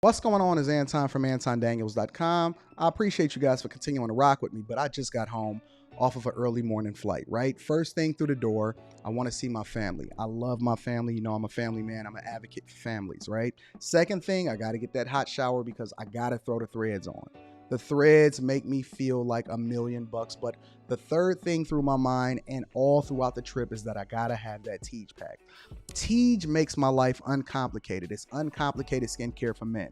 What's going on is Anton from AntonDaniels.com. I appreciate you guys for continuing to rock with me, but I just got home off of an early morning flight, right? First thing through the door, I want to see my family. I love my family. You know, I'm a family man. I'm an advocate for families, right? Second thing, I got to get that hot shower because I got to throw the threads on. The threads make me feel like $1,000,000, but the third thing through my mind and all throughout the trip is that I gotta have that Tiege pack. Tiege makes my life uncomplicated. It's uncomplicated skincare for men.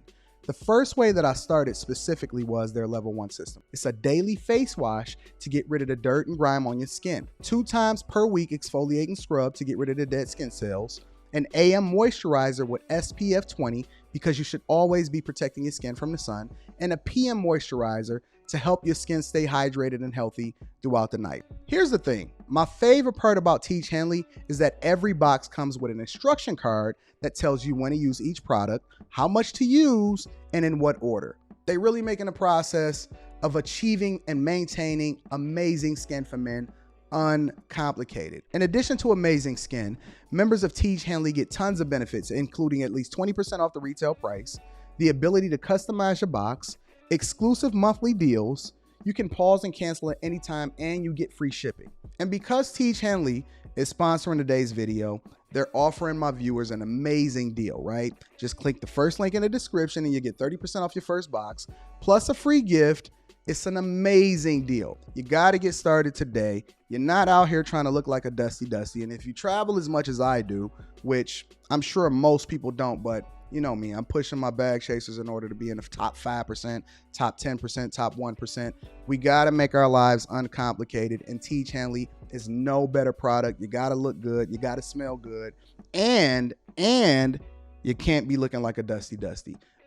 The first way that I started specifically was their level 1 system. It's a daily face wash to get rid of the dirt and grime on your skin. 2 times per week exfoliating scrub to get rid of the dead skin cells. An AM moisturizer with SPF 20 because you should always be protecting your skin from the sun. And a PM moisturizer to help your skin stay hydrated and healthy throughout the night. Here's the thing. My favorite part about Tiege Hanley is that every box comes with an instruction card that tells you when to use each product, how much to use, and in what order. They really making the process of achieving and maintaining amazing skin for men uncomplicated. In addition to amazing skin, members of Tiege Hanley get tons of benefits, including at least 20% off the retail price, the ability to customize your box, exclusive monthly deals, you can pause and cancel at any time, and you get free shipping. And because Tiege Hanley is sponsoring today's video, they're offering my viewers an amazing deal, right? Just click the first link in the description and you get 30% off your first box, plus a free gift. It's an amazing deal. You got to get started today. You're not out here trying to look like a dusty. And if you travel as much as I do, which I'm sure most people don't, but you know me, I'm pushing my bag chasers in order to be in the top 5%, top 10%, top 1%. We got to make our lives uncomplicated, and Tiege Hanley is no better product. You got to look good. You got to smell good. And you can't be looking like a dusty.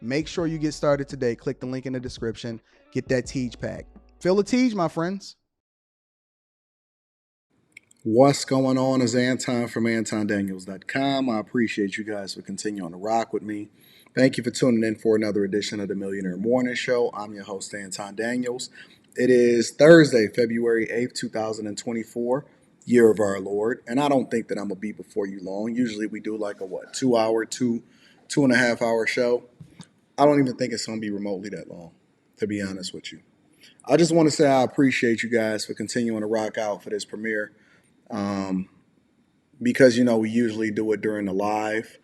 Make sure you get started today. Click the link in the description. Get that Tiege pack. Feel the Tiege, my friends. What's going on is Anton from AntonDaniels.com. I appreciate you guys for continuing to rock with me. Thank you for tuning in for another edition of the Millionaire Morning Show. I'm your host, Anton Daniels. It is Thursday, February 8th, 2024, year of our Lord. And I don't think that I'm going to be before you long. Usually we do like a 2-hour, two and a half hour show. I don't even think it's going to be remotely that long, to be honest with you. I just want to say I appreciate you guys for continuing to rock out for this premiere. Because, you know, we usually do it during the live,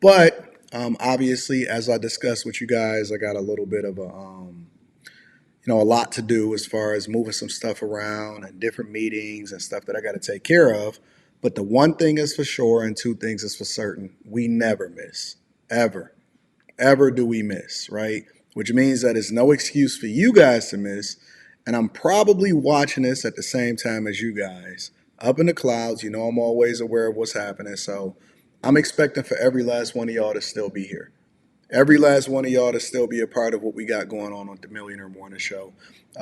but obviously, as I discussed with you guys, I got a little bit of a lot to do as far as moving some stuff around and different meetings and stuff that I got to take care of. But the one thing is for sure and 2 things is for certain. We never miss. Ever do we miss, right? Which means that it's no excuse for you guys to miss. And I'm probably watching this at the same time as you guys. Up in the clouds, you know I'm always aware of what's happening. So I'm expecting for every last one of y'all to still be here. Every last one of y'all to still be a part of what we got going on with the Millionaire Morning Show.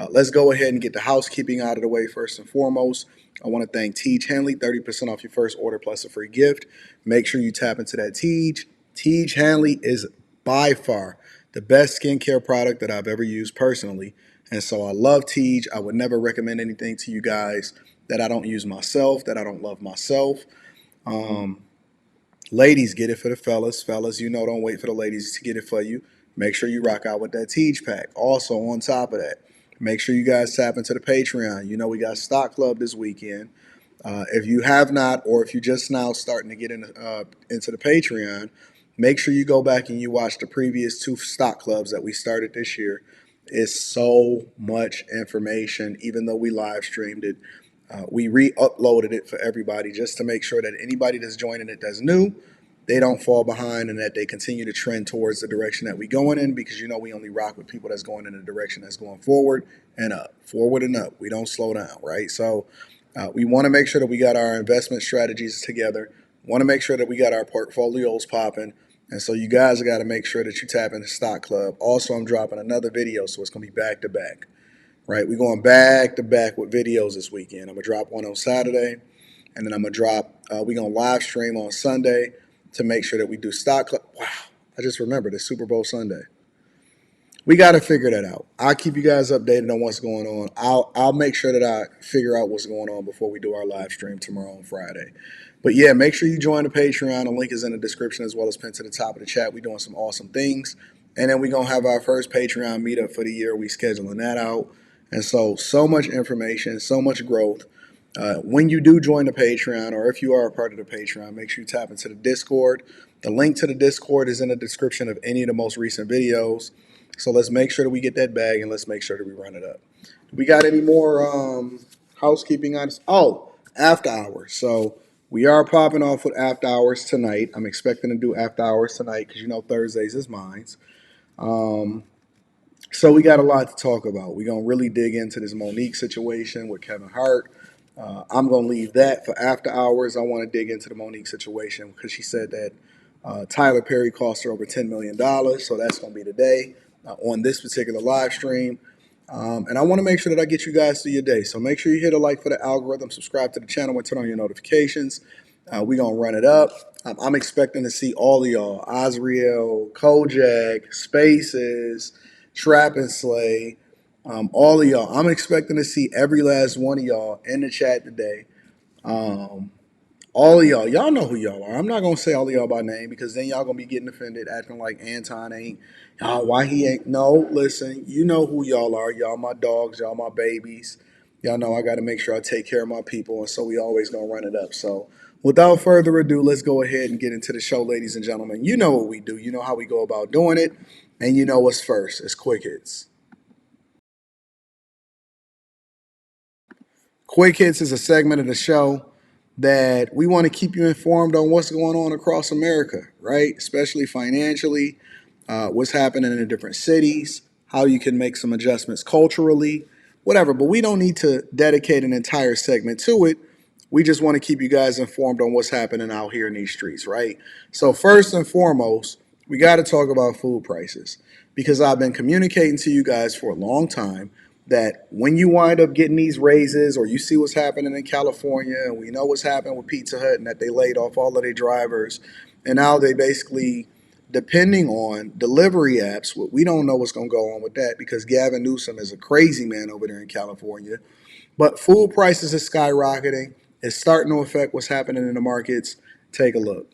Let's go ahead and get the housekeeping out of the way first and foremost. I want to thank Tiege Hanley, 30% off your first order plus a free gift. Make sure you tap into that Tiege. Tiege Hanley is by far the best skincare product that I've ever used personally. And so I love Tiege. I would never recommend anything to you guys that I don't use myself, that I don't love myself. Ladies, get it for the fellas. Fellas, you know, don't wait for the ladies to get it for you. Make sure you rock out with that Tiege pack. Also, on top of that, make sure you guys tap into the Patreon. You know, we got Stock Club this weekend. If you have not, or if you're just now starting to get into the Patreon, make sure you go back and you watch the previous 2 Stock Clubs that we started this year. It's so much information, even though we live streamed it. We re-uploaded it for everybody just to make sure that anybody that's joining it that's new, they don't fall behind and that they continue to trend towards the direction that we're going in, because you know we only rock with people that's going in the direction that's going forward and up. We don't slow down, right? So we want to make sure that we got our investment strategies together, want to make sure that we got our portfolios popping, and so you guys got to make sure that you tap into Stock Club. Also, I'm dropping another video, so it's going to be back to back. Right, we're going back to back with videos this weekend. I'm going to drop one on Saturday, and then I'm going to we're going to live stream on Sunday to make sure that we do Stock Club. Wow, I just remembered it's Super Bowl Sunday. We got to figure that out. I'll keep you guys updated on what's going on. I'll make sure that I figure out what's going on before we do our live stream tomorrow on Friday. But yeah, make sure you join the Patreon. The link is in the description as well as pinned to the top of the chat. We're doing some awesome things. And then we're going to have our first Patreon meetup for the year. We scheduling that out. And so much information, so much growth. When you do join the Patreon, or if you are a part of the Patreon, make sure you tap into the Discord. The link to the Discord is in the description of any of the most recent videos. So let's make sure that we get that bag, and let's make sure that we run it up. We got any more housekeeping items? Oh, after hours. So we are popping off with after hours tonight. I'm expecting to do after hours tonight because Thursdays is mine. So we got a lot to talk about. We're going to really dig into this Monique situation with Kevin Hart. I'm going to leave that for after hours. I want to dig into the Monique situation because she said that Tyler Perry cost her over $10 million. So that's going to be today on this particular live stream. And I want to make sure that I get you guys through your day. So make sure you hit a like for the algorithm, subscribe to the channel, and turn on your notifications. We're going to run it up. I'm expecting to see all of y'all, Azriel, Kojak, Spaces, Trap and Slay, all of y'all. I'm expecting to see every last one of y'all in the chat today. All of y'all know who y'all are. I'm not going to say all of y'all by name because then y'all going to be getting offended, acting like Anton ain't. Why he ain't. No, listen, you know who y'all are. Y'all my dogs, y'all my babies. Y'all know I got to make sure I take care of my people, and so we always going to run it up. So without further ado, let's go ahead and get into the show, ladies and gentlemen. You know what we do. You know how we go about doing it, and you know what's first. It's Quick Hits. Quick Hits is a segment of the show that we want to keep you informed on what's going on across America, right? Especially financially, what's happening in the different cities, how you can make some adjustments culturally, whatever. But we don't need to dedicate an entire segment to it. We just want to keep you guys informed on what's happening out here in these streets, right? So first and foremost, we got to talk about food prices because I've been communicating to you guys for a long time that when you wind up getting these raises or you see what's happening in California, and we know what's happened with Pizza Hut and that they laid off all of their drivers, and now they basically depending on delivery apps. We don't know what's going to go on with that because Gavin Newsom is a crazy man over there in California. But food prices are skyrocketing. It's starting to affect what's happening in the markets. Take a look.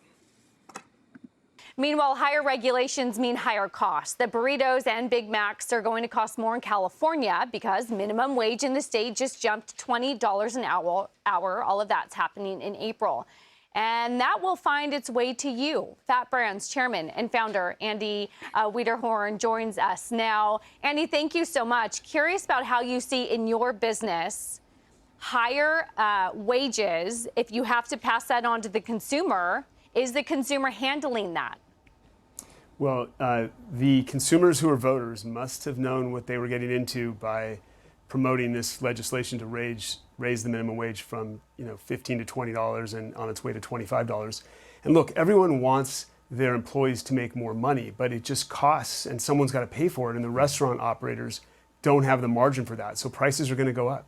Meanwhile, higher regulations mean higher costs. The burritos and Big Macs are going to cost more in California because minimum wage in the state just jumped $20 an hour. All of that's happening in April. And that will find its way to you. Fat Brands chairman and founder Andy Wiederhorn joins us now. Andy, thank you so much. Curious about how you see in your business higher wages. If you have to pass that on to the consumer, is the consumer handling that? Well, the consumers who are voters must have known what they were getting into by promoting this legislation to raise the minimum wage from $15 to $20 and on its way to $25. And look, everyone wants their employees to make more money, but it just costs and someone's got to pay for it, and the restaurant operators don't have the margin for that, so prices are going to go up.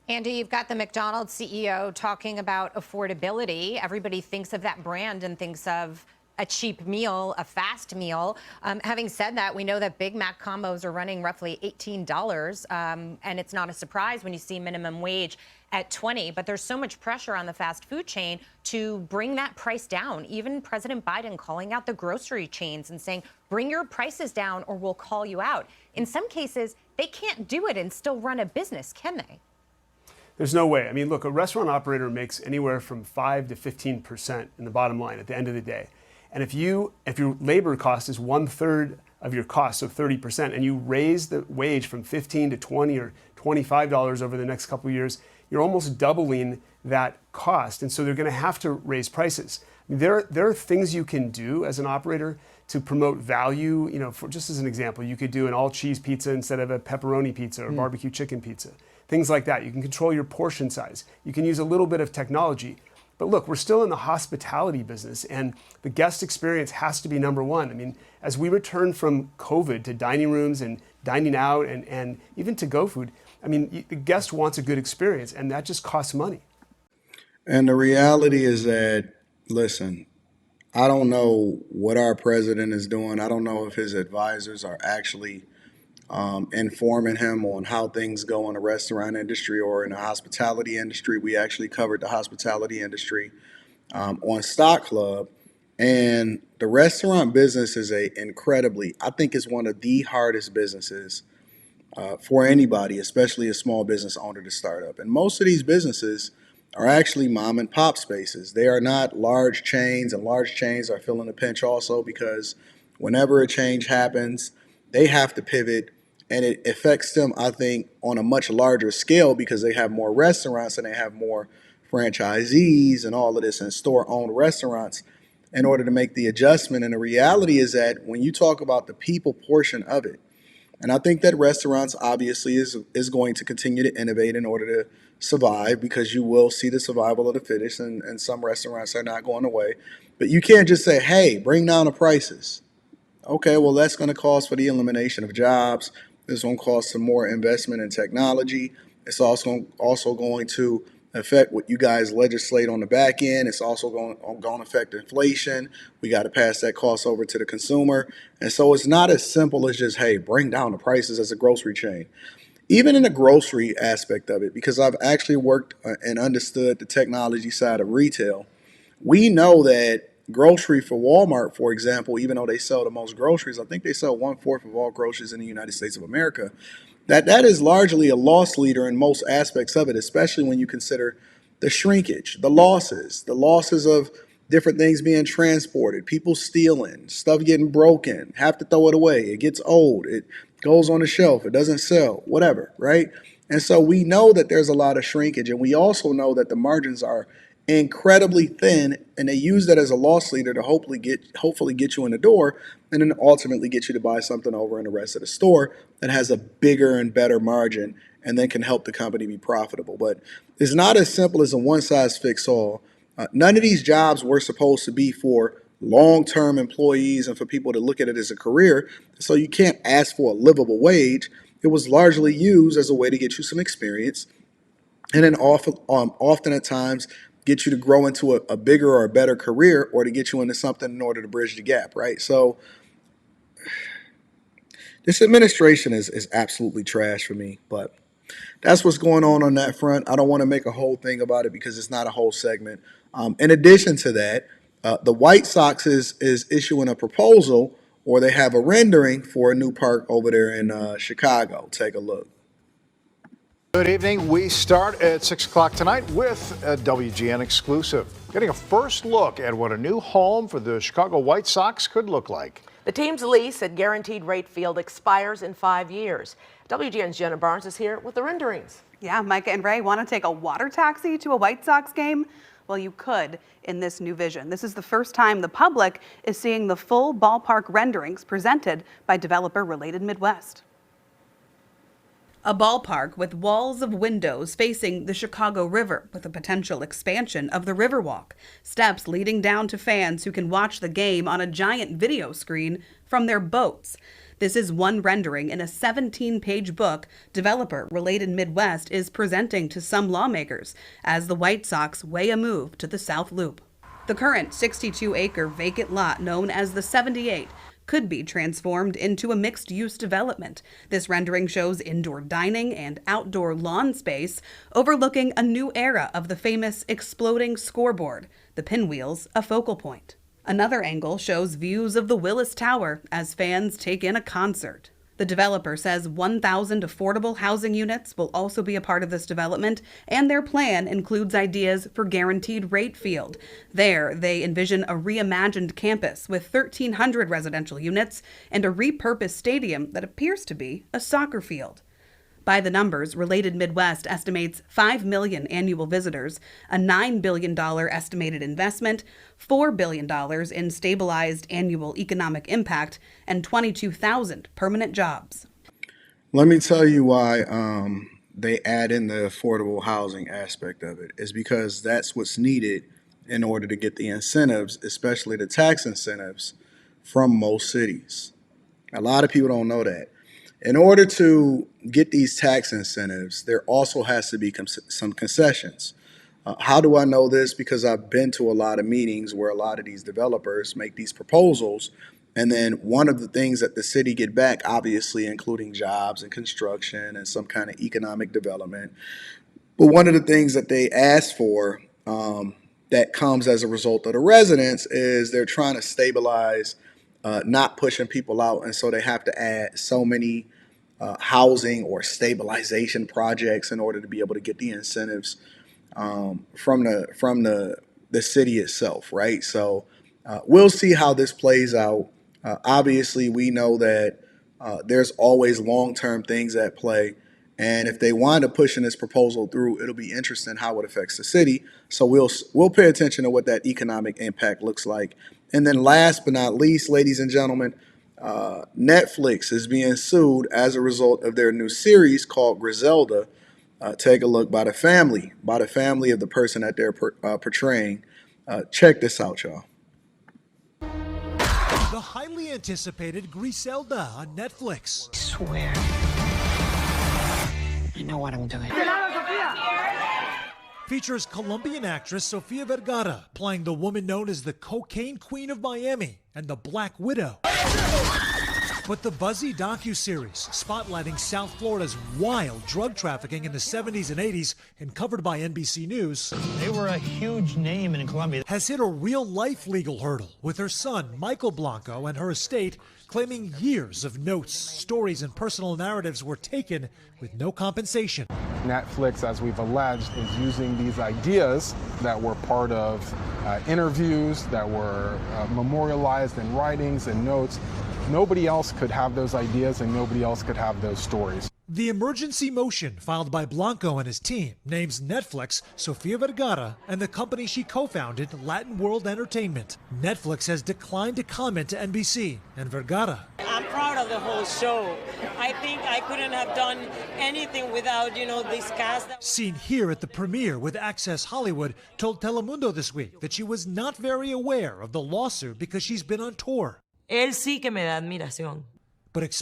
Andy, you've got the McDonald's CEO talking about affordability. Everybody thinks of that brand and thinks of a cheap meal, a fast meal. Having said that, we know that Big Mac combos are running roughly $18, and it's not a surprise when you see minimum wage at $20, but there's so much pressure on the fast food chain to bring that price down. Even President Biden calling out the grocery chains and saying, bring your prices down or we'll call you out. In some cases, they can't do it and still run a business, can they? There's no way. I mean, look, a restaurant operator makes anywhere from 5 to 15% in the bottom line at the end of the day. And if your labor cost is 1/3 of your cost, so 30%, and you raise the wage from $15 to $20 or $25 over the next couple of years, you're almost doubling that cost. And so they're going to have to raise prices. I mean, there are things you can do as an operator to promote value. For just as an example, you could do an all cheese pizza instead of a pepperoni pizza or barbecue chicken pizza. Things like that. You can control your portion size. You can use a little bit of technology. But look, we're still in the hospitality business, and the guest experience has to be number one. I mean, as we return from COVID to dining rooms and dining out and even to-go food, I mean, the guest wants a good experience, and that just costs money. And the reality is that, listen, I don't know what our president is doing. I don't know if his advisors are actually informing him on how things go in the restaurant industry or in the hospitality industry. We actually covered the hospitality industry on Stock Club. And the restaurant business is I think it's one of the hardest businesses for anybody, especially a small business owner, to start up. And most of these businesses are actually mom and pop spaces. They are not large chains, and large chains are feeling a pinch also because whenever a change happens, they have to pivot, and it affects them, I think, on a much larger scale because they have more restaurants and they have more franchisees and all of this and store-owned restaurants in order to make the adjustment. And the reality is that when you talk about the people portion of it, and I think that restaurants obviously is going to continue to innovate in order to survive because you will see the survival of the fittest, and some restaurants are not going away. But you can't just say, hey, bring down the prices. Okay, well, that's going to cost for the elimination of jobs. It's going to cost some more investment in technology. It's also going to affect what you guys legislate on the back end. It's also going to affect inflation. We got to pass that cost over to the consumer. And so it's not as simple as just, hey, bring down the prices as a grocery chain. Even in the grocery aspect of it, because I've actually worked and understood the technology side of retail, we know that grocery for Walmart, for example, even though they sell the most groceries, I think they sell 1/4 of all groceries in the United States of America. That is largely a loss leader in most aspects of it, especially when you consider the shrinkage, the losses of different things being transported, people stealing, stuff getting broken, have to throw it away, it gets old, it goes on the shelf, it doesn't sell, whatever, right? And so we know that there's a lot of shrinkage, and we also know that the margins are incredibly thin, and they use that as a loss leader to hopefully get you in the door, and then ultimately get you to buy something over in the rest of the store that has a bigger and better margin, and then can help the company be profitable. But it's not as simple as a one size fits all. None of these jobs were supposed to be for long-term employees and for people to look at it as a career. So you can't ask for a livable wage. It was largely used as a way to get you some experience, and then often at times get you to grow into a bigger or a better career, or to get you into something in order to bridge the gap, right? So this administration is absolutely trash for me, but that's what's going on that front. I don't want to make a whole thing about it because it's not a whole segment. In addition to that, the White Sox is issuing a proposal, or they have a rendering for a new park over there in Chicago. Take a look. Good evening. We start at 6 o'clock tonight with a WGN exclusive. Getting a first look at what a new home for the Chicago White Sox could look like. The team's lease at Guaranteed Rate Field expires in 5 years. WGN's Jenna Barnes is here with the renderings. Yeah, Micah and Ray, want to take a water taxi to a White Sox game? Well, you could in this new vision. This is the first time the public is seeing the full ballpark renderings presented by developer Related Midwest. A ballpark with walls of windows facing the Chicago River, with a potential expansion of the Riverwalk, steps leading down to fans who can watch the game on a giant video screen from their boats. This is one rendering in a 17-page book developer Related Midwest is presenting to some lawmakers as the White Sox weigh a move to the South Loop. The current 62-acre vacant lot, known as the 78, could be transformed into a mixed-use development. This rendering shows indoor dining and outdoor lawn space overlooking a new era of the famous exploding scoreboard, the pinwheels a focal point. Another angle shows views of the Willis Tower as fans take in a concert. The developer says 1,000 affordable housing units will also be a part of this development, and their plan includes ideas for Guaranteed Rate Field. There, they envision a reimagined campus with 1,300 residential units and a repurposed stadium that appears to be a soccer field. By the numbers, Related Midwest estimates 5 million annual visitors, a $9 billion estimated investment, $4 billion in stabilized annual economic impact, and 22,000 permanent jobs. Let me tell you why they add in the affordable housing aspect of it. Is because that's what's needed in order to get the incentives, especially the tax incentives, from most cities. A lot of people don't know that. In order to get these tax incentives, there also has to be some concessions. How do I know this? Because I've been to a lot of meetings where a lot of these developers make these proposals, and then one of the things that the city get back, obviously including jobs and construction and some kind of economic development, but one of the things that they ask for that comes as a result of the residents is they're trying to stabilize, not pushing people out, and so they have to add so many housing or stabilization projects in order to be able to get the incentives from the city itself, right? So we'll see how this plays out. Obviously, we know that there's always long-term things at play. And if they wind up pushing this proposal through, it'll be interesting how it affects the city. So we'll pay attention to what that economic impact looks like. And then last but not least, ladies and gentlemen, Netflix is being sued as a result of their new series called Griselda. Take a look by the family of the person that they're portraying. Check this out, y'all. The highly anticipated Griselda on Netflix. I swear, I know what I'm doing. Features Colombian actress Sofia Vergara playing the woman known as the Cocaine Queen of Miami and the Black Widow. But the buzzy docuseries spotlighting South Florida's wild drug trafficking in the 70s and 80s and covered by NBC News. They were a huge name in Colombia. Has hit a real-life legal hurdle with her son, Michael Blanco, and her estate claiming years of notes, stories, and personal narratives were taken with no compensation. Netflix, as we've alleged, is using these ideas that were part of interviews, that were memorialized in writings and notes. Nobody else could have those ideas and nobody else could have those stories. The emergency motion filed by Blanco and his team names Netflix, Sofia Vergara, and the company she co-founded, Latin World Entertainment. Netflix has declined to comment to NBC, and Vergara. I'm proud of the whole show. I think I couldn't have done anything without, this cast. Seen here at the premiere with Access Hollywood, told Telemundo this week that she was not very aware of the lawsuit because she's been on tour. Él sí que me da admiración. But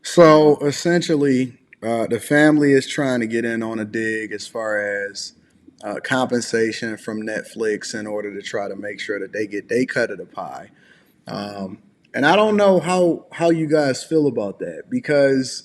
so essentially, the family is trying to get in on a dig as far as compensation from Netflix in order to try to make sure that they get their cut of the pie. And I don't know how you guys feel about that, because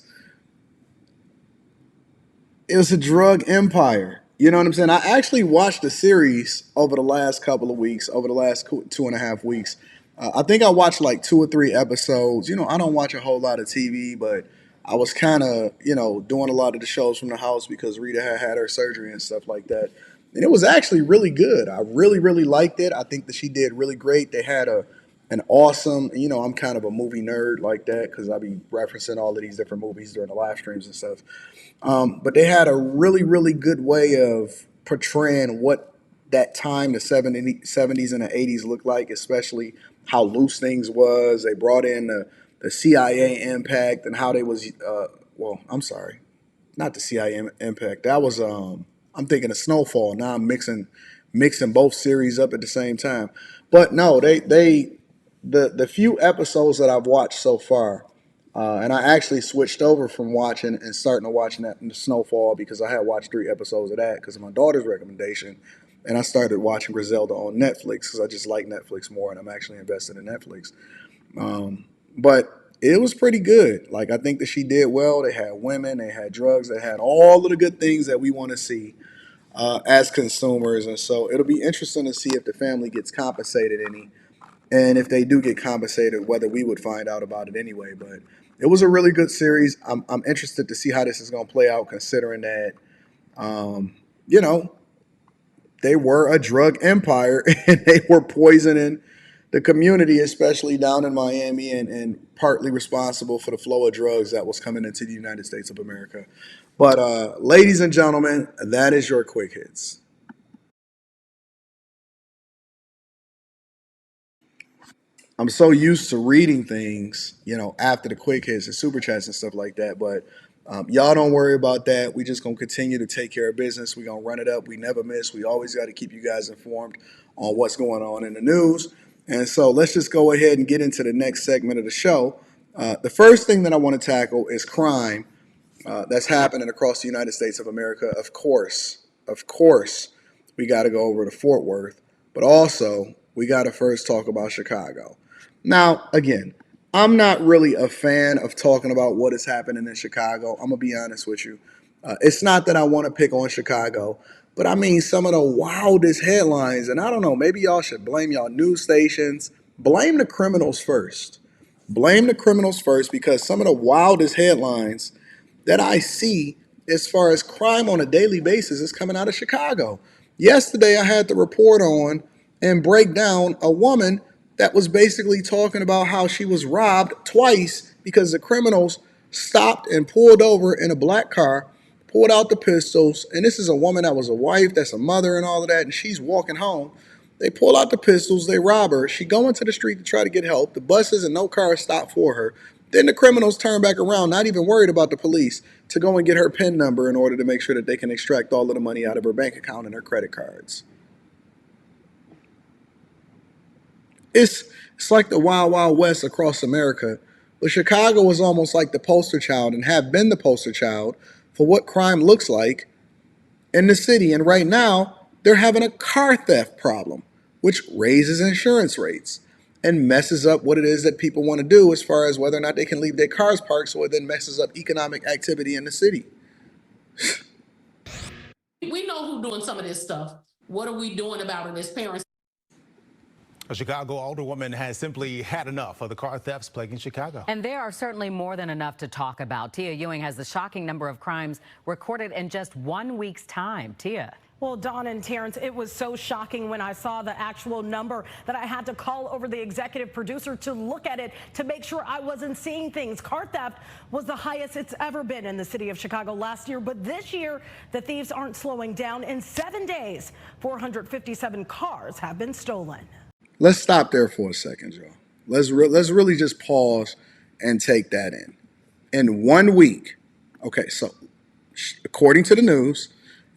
it's a drug empire. You know what I'm saying? I actually watched the series over the last couple of weeks, over the last 2.5 weeks. I think I watched like 2 or 3 episodes. I don't watch a whole lot of TV, but I was kind of, doing a lot of the shows from the house because Rita had her surgery and stuff like that. And it was actually really good. I really, really liked it. I think that she did really great. They had an awesome, I'm kind of a movie nerd like that because I be referencing all of these different movies during the live streams and stuff. But they had a really, really good way of portraying what that time, the 70s and the 80s looked like, especially how loose things was. They brought in the CIA impact and how they was, I'm sorry, not the CIA impact. That was, I'm thinking of Snowfall. Now I'm mixing both series up at the same time. But no, the few episodes that I've watched so far, and I actually switched over from watching and starting to watching that in Snowfall because I had watched 3 episodes of that because of my daughter's recommendation. And I started watching Griselda on Netflix because I just like Netflix more, and I'm actually invested in Netflix. But it was pretty good. Like, I think that she did well. They had women, they had drugs, they had all of the good things that we want to see as consumers. And so it'll be interesting to see if the family gets compensated any. And if they do get compensated, whether we would find out about it anyway. But it was a really good series. I'm interested to see how this is going to play out, considering that, they were a drug empire and they were poisoning the community, especially down in Miami, and partly responsible for the flow of drugs that was coming into the United States of America. But ladies and gentlemen, that is your quick hits. I'm so used to reading things, after the quick hits and super chats and stuff like that. But y'all don't worry about that. We just going to continue to take care of business. We're going to run it up. We never miss. We always got to keep you guys informed on what's going on in the news. And so let's just go ahead and get into the next segment of the show. The first thing that I want to tackle is crime that's happening across the United States of America. Of course, we got to go over to Fort Worth. But also, we got to first talk about Chicago. Now, again, I'm not really a fan of talking about what is happening in Chicago. I'm going to be honest with you. It's not that I want to pick on Chicago, but I mean, some of the wildest headlines, and I don't know, maybe y'all should blame y'all news stations. Blame the criminals first. Blame the criminals first, because some of the wildest headlines that I see as far as crime on a daily basis is coming out of Chicago. Yesterday, I had to report on and break down a woman that was basically talking about how she was robbed twice because the criminals stopped and pulled over in a black car, pulled out the pistols, and this is a woman that was a wife, that's a mother and all of that, and she's walking home. They pull out the pistols, they rob her. She go into the street to try to get help. The buses and no cars stop for her. Then the criminals turn back around, not even worried about the police, to go and get her PIN number in order to make sure that they can extract all of the money out of her bank account and her credit cards. It's like the Wild Wild West across America, but Chicago is almost like the poster child and have been the poster child for what crime looks like in the city. And right now, they're having a car theft problem, which raises insurance rates and messes up what it is that people want to do as far as whether or not they can leave their cars parked, so it then messes up economic activity in the city. We know who's doing some of this stuff. What are we doing about it as parents? A Chicago alderwoman has simply had enough of the car thefts plaguing Chicago. And there are certainly more than enough to talk about. Tia Ewing has the shocking number of crimes recorded in just 1 week's time. Tia. Well, Dawn and Terrence, it was so shocking when I saw the actual number that I had to call over the executive producer to look at it to make sure I wasn't seeing things. Car theft was the highest it's ever been in the city of Chicago last year, but this year the thieves aren't slowing down. In 7 days, 457 cars have been stolen. Let's stop there for a second, Joe. Let's really just pause and take that in. In 1 week, okay, so according to the news,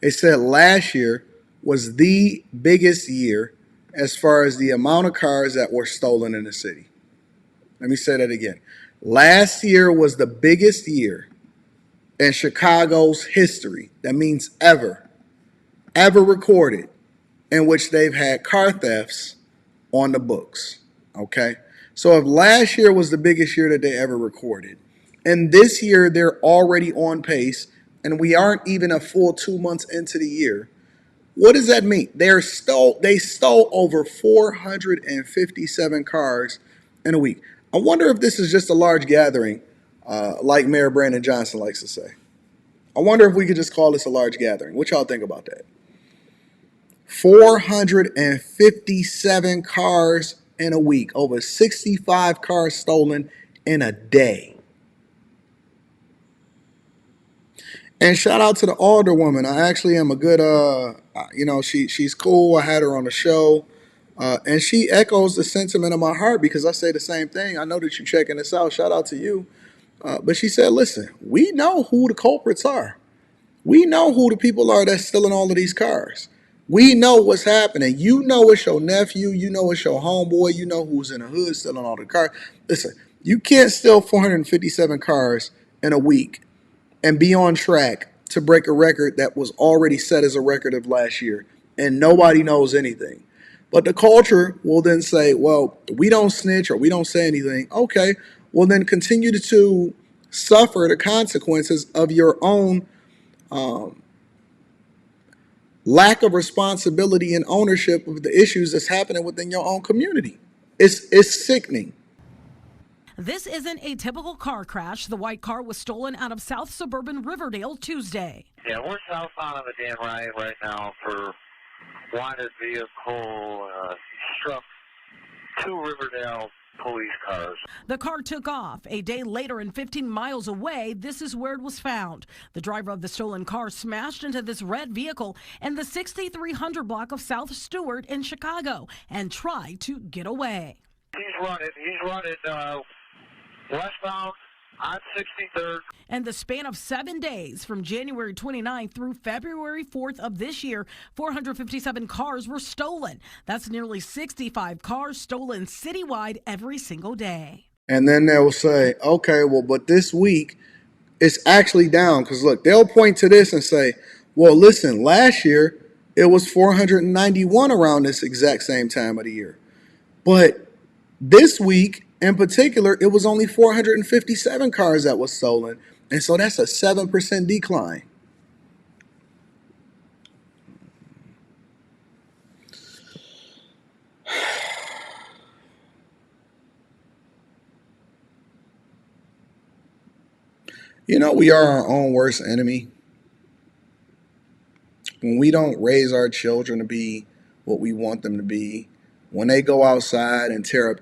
it said last year was the biggest year as far as the amount of cars that were stolen in the city. Let me say that again. Last year was the biggest year in Chicago's history. That means ever recorded, in which they've had car thefts on the books, okay? So if last year was the biggest year that they ever recorded, and this year they're already on pace, and we aren't even a full 2 months into the year, what does that mean? They stole over 457 cars in a week. I wonder if this is just a large gathering, like Mayor Brandon Johnson likes to say. I wonder if we could just call this a large gathering. What y'all think about that? 457 cars in a week, over 65 cars stolen in a day. And shout out to the alderwoman. I actually am a good, she's cool. I had her on the show. And she echoes the sentiment of my heart, because I say the same thing. I know that you're checking this out. Shout out to you. But she said, listen, we know who the culprits are. We know who the people are that's stealing all of these cars. We know what's happening. You know it's your nephew. You know it's your homeboy. You know who's in the hood stealing all the cars. Listen, you can't steal 457 cars in a week and be on track to break a record that was already set as a record of last year, and nobody knows anything. But the culture will then say, well, we don't snitch or we don't say anything. Okay, well then continue to suffer the consequences of your own lack of responsibility and ownership of the issues that's happening within your own community. It's sickening. This isn't a typical car crash. The white car was stolen out of South Suburban Riverdale Tuesday. Yeah, we're southbound on the Dan right now for wanted vehicle struck 2 Riverdale police cars. The car took off. A day later and 15 miles away, this is where it was found. The driver of the stolen car smashed into this red vehicle in the 6300 block of South Stewart in Chicago and tried to get away. He's running westbound on 63rd. In the span of 7 days, from January 29th through February 4th of this year, 457 cars were stolen. That's nearly 65 cars stolen citywide every single day. And then they'll say, okay, well, but this week it's actually down. Because look, they'll point to this and say, well, listen, last year it was 491 around this exact same time of the year. But this week, in particular, it was only 457 cars that was stolen. And so that's a 7% decline. You know, we are our own worst enemy. When we don't raise our children to be what we want them to be, when they go outside and tear up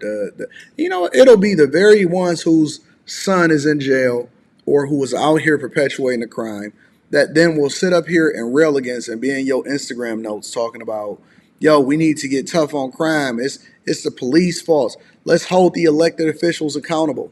you know, it'll be the very ones whose son is in jail or who is out here perpetuating a crime that then will sit up here and rail against and be in your Instagram notes talking about, yo, we need to get tough on crime. It's the police fault. Let's hold the elected officials accountable.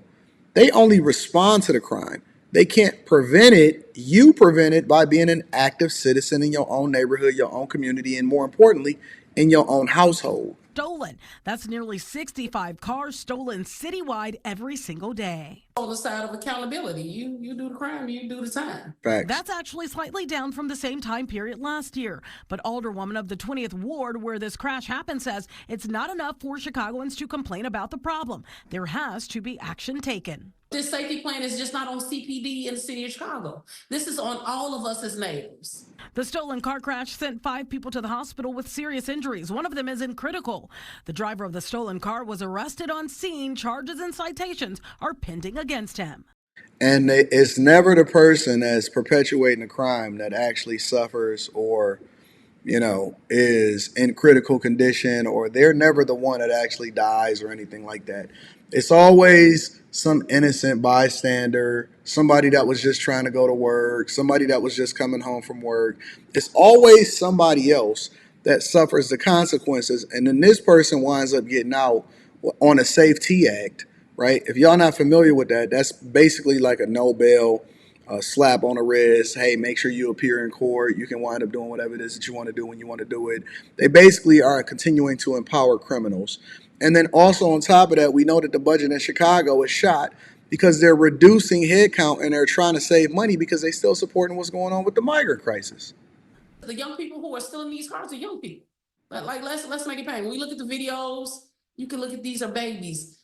They only respond to the crime. They can't prevent it. You prevent it by being an active citizen in your own neighborhood, your own community, and more importantly, in your own household. Stolen. That's nearly 65 cars stolen citywide every single day. On the side of accountability, you do the crime, you do the time. Facts. That's actually slightly down from the same time period last year. But Alderwoman of the 20th Ward, where this crash happened, says it's not enough for Chicagoans to complain about the problem. There has to be action taken. This safety plan is just not on CPD in the city of Chicago. This is on all of us as neighbors. The stolen car crash sent 5 people to the hospital with serious injuries. One of them is in critical. The driver of the stolen car was arrested on scene. Charges and citations are pending against him. And it's never the person that's perpetuating a crime that actually suffers or, you know, is in critical condition, or they're never the one that actually dies or anything like that. It's always some innocent bystander, somebody that was just trying to go to work, somebody that was just coming home from work. It's always somebody else that suffers the consequences. And then this person winds up getting out on a Safety Act, right? If y'all not familiar with that, that's basically like a no bail, slap on the wrist. Hey, make sure you appear in court. You can wind up doing whatever it is that you want to do when you want to do it. They basically are continuing to empower criminals. And then also on top of that, we know that the budget in Chicago is shot because they're reducing headcount and they're trying to save money because they still supporting what's going on with the migrant crisis. The young people who are still in these cars are young people. Like let's make it plain. When we look at the videos, you can look at these are babies.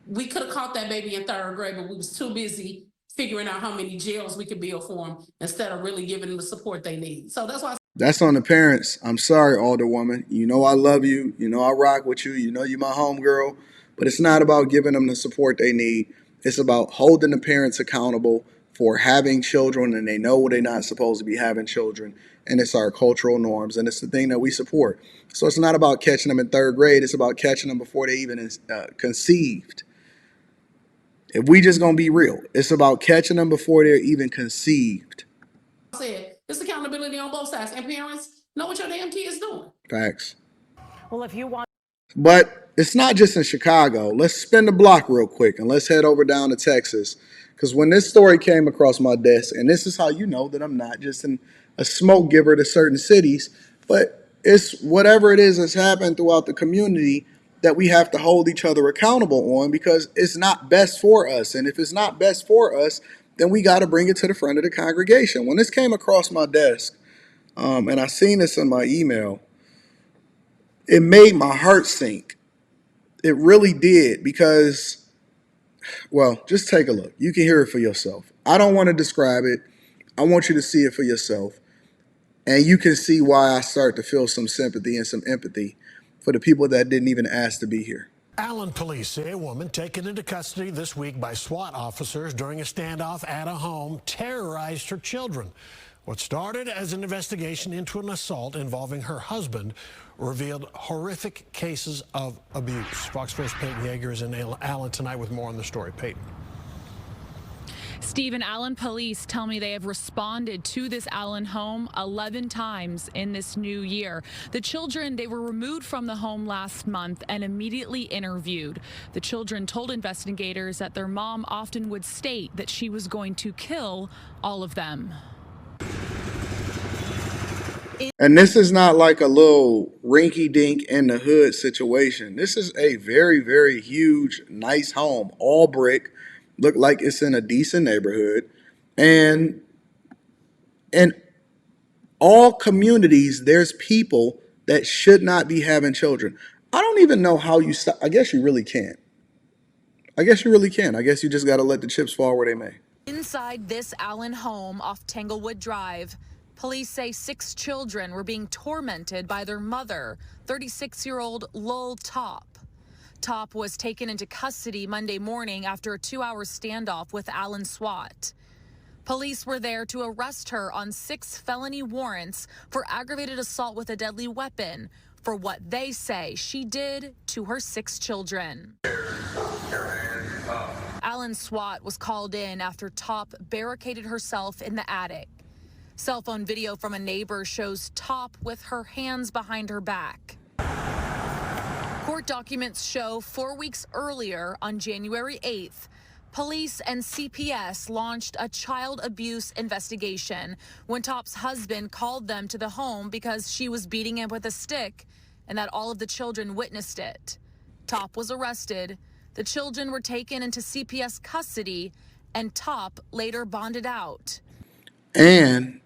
We could have caught that baby in 3rd grade, but we was too busy figuring out how many jails we could build for them instead of really giving them the support they need. So that's why. That's on the parents. I'm sorry, Alderwoman. You know I love you. You know I rock with you. You know you're my homegirl. But it's not about giving them the support they need. It's about holding the parents accountable for having children, and they know they're not supposed to be having children. And it's our cultural norms, and it's the thing that we support. So it's not about catching them in 3rd grade. It's about catching them before they even conceived. If we just gonna be real, it's about catching them before they're even conceived. I said, it's accountability on both sides, and parents know what your damn kid is doing. Facts. Well, if you want. But it's not just in Chicago. Let's spin the block real quick and let's head over down to Texas. Because when this story came across my desk, and this is how you know that I'm not just a smoke giver to certain cities, but it's whatever it is that's happened throughout the community that we have to hold each other accountable on, because it's not best for us. And if it's not best for us, then we got to bring it to the front of the congregation. When this came across my desk, and I seen this in my email, it made my heart sink. It really did, because, well, just take a look. You can hear it for yourself. I don't want to describe it. I want you to see it for yourself. And you can see why I start to feel some sympathy and some empathy for the people that didn't even ask to be here. Allen police say a woman taken into custody this week by SWAT officers during a standoff at a home terrorized her children. What started as an investigation into an assault involving her husband revealed horrific cases of abuse. Fox 4's Peyton Yeager is in Allen tonight with more on the story. Peyton. Stephen, Allen police tell me they have responded to this Allen home 11 times in this new year. The children, they were removed from the home last month and immediately interviewed. The children told investigators that their mom often would state that she was going to kill all of them. And this is not like a little rinky-dink in the hood situation. This is a very, very huge, nice home, all brick. Look like it's in a decent neighborhood. And in all communities, there's people that should not be having children. I don't even know how you stop. I guess you really can't. I guess you just got to let the chips fall where they may. Inside this Allen home off Tanglewood Drive, police say 6 children were being tormented by their mother, 36-year-old Lowell Top. Top was taken into custody Monday morning after a 2-hour standoff with Allen SWAT. Police were there to arrest her on 6 felony warrants for aggravated assault with a deadly weapon for what they say she did to her 6 children. Alan SWAT was called in after Top barricaded herself in the attic. Cell phone video from a neighbor shows Top with her hands behind her back. Court documents show 4 weeks earlier, on January 8th, police and CPS launched a child abuse investigation when Top's husband called them to the home because she was beating him with a stick and that all of the children witnessed it. Top was arrested. The children were taken into CPS custody, and Top later bonded out. And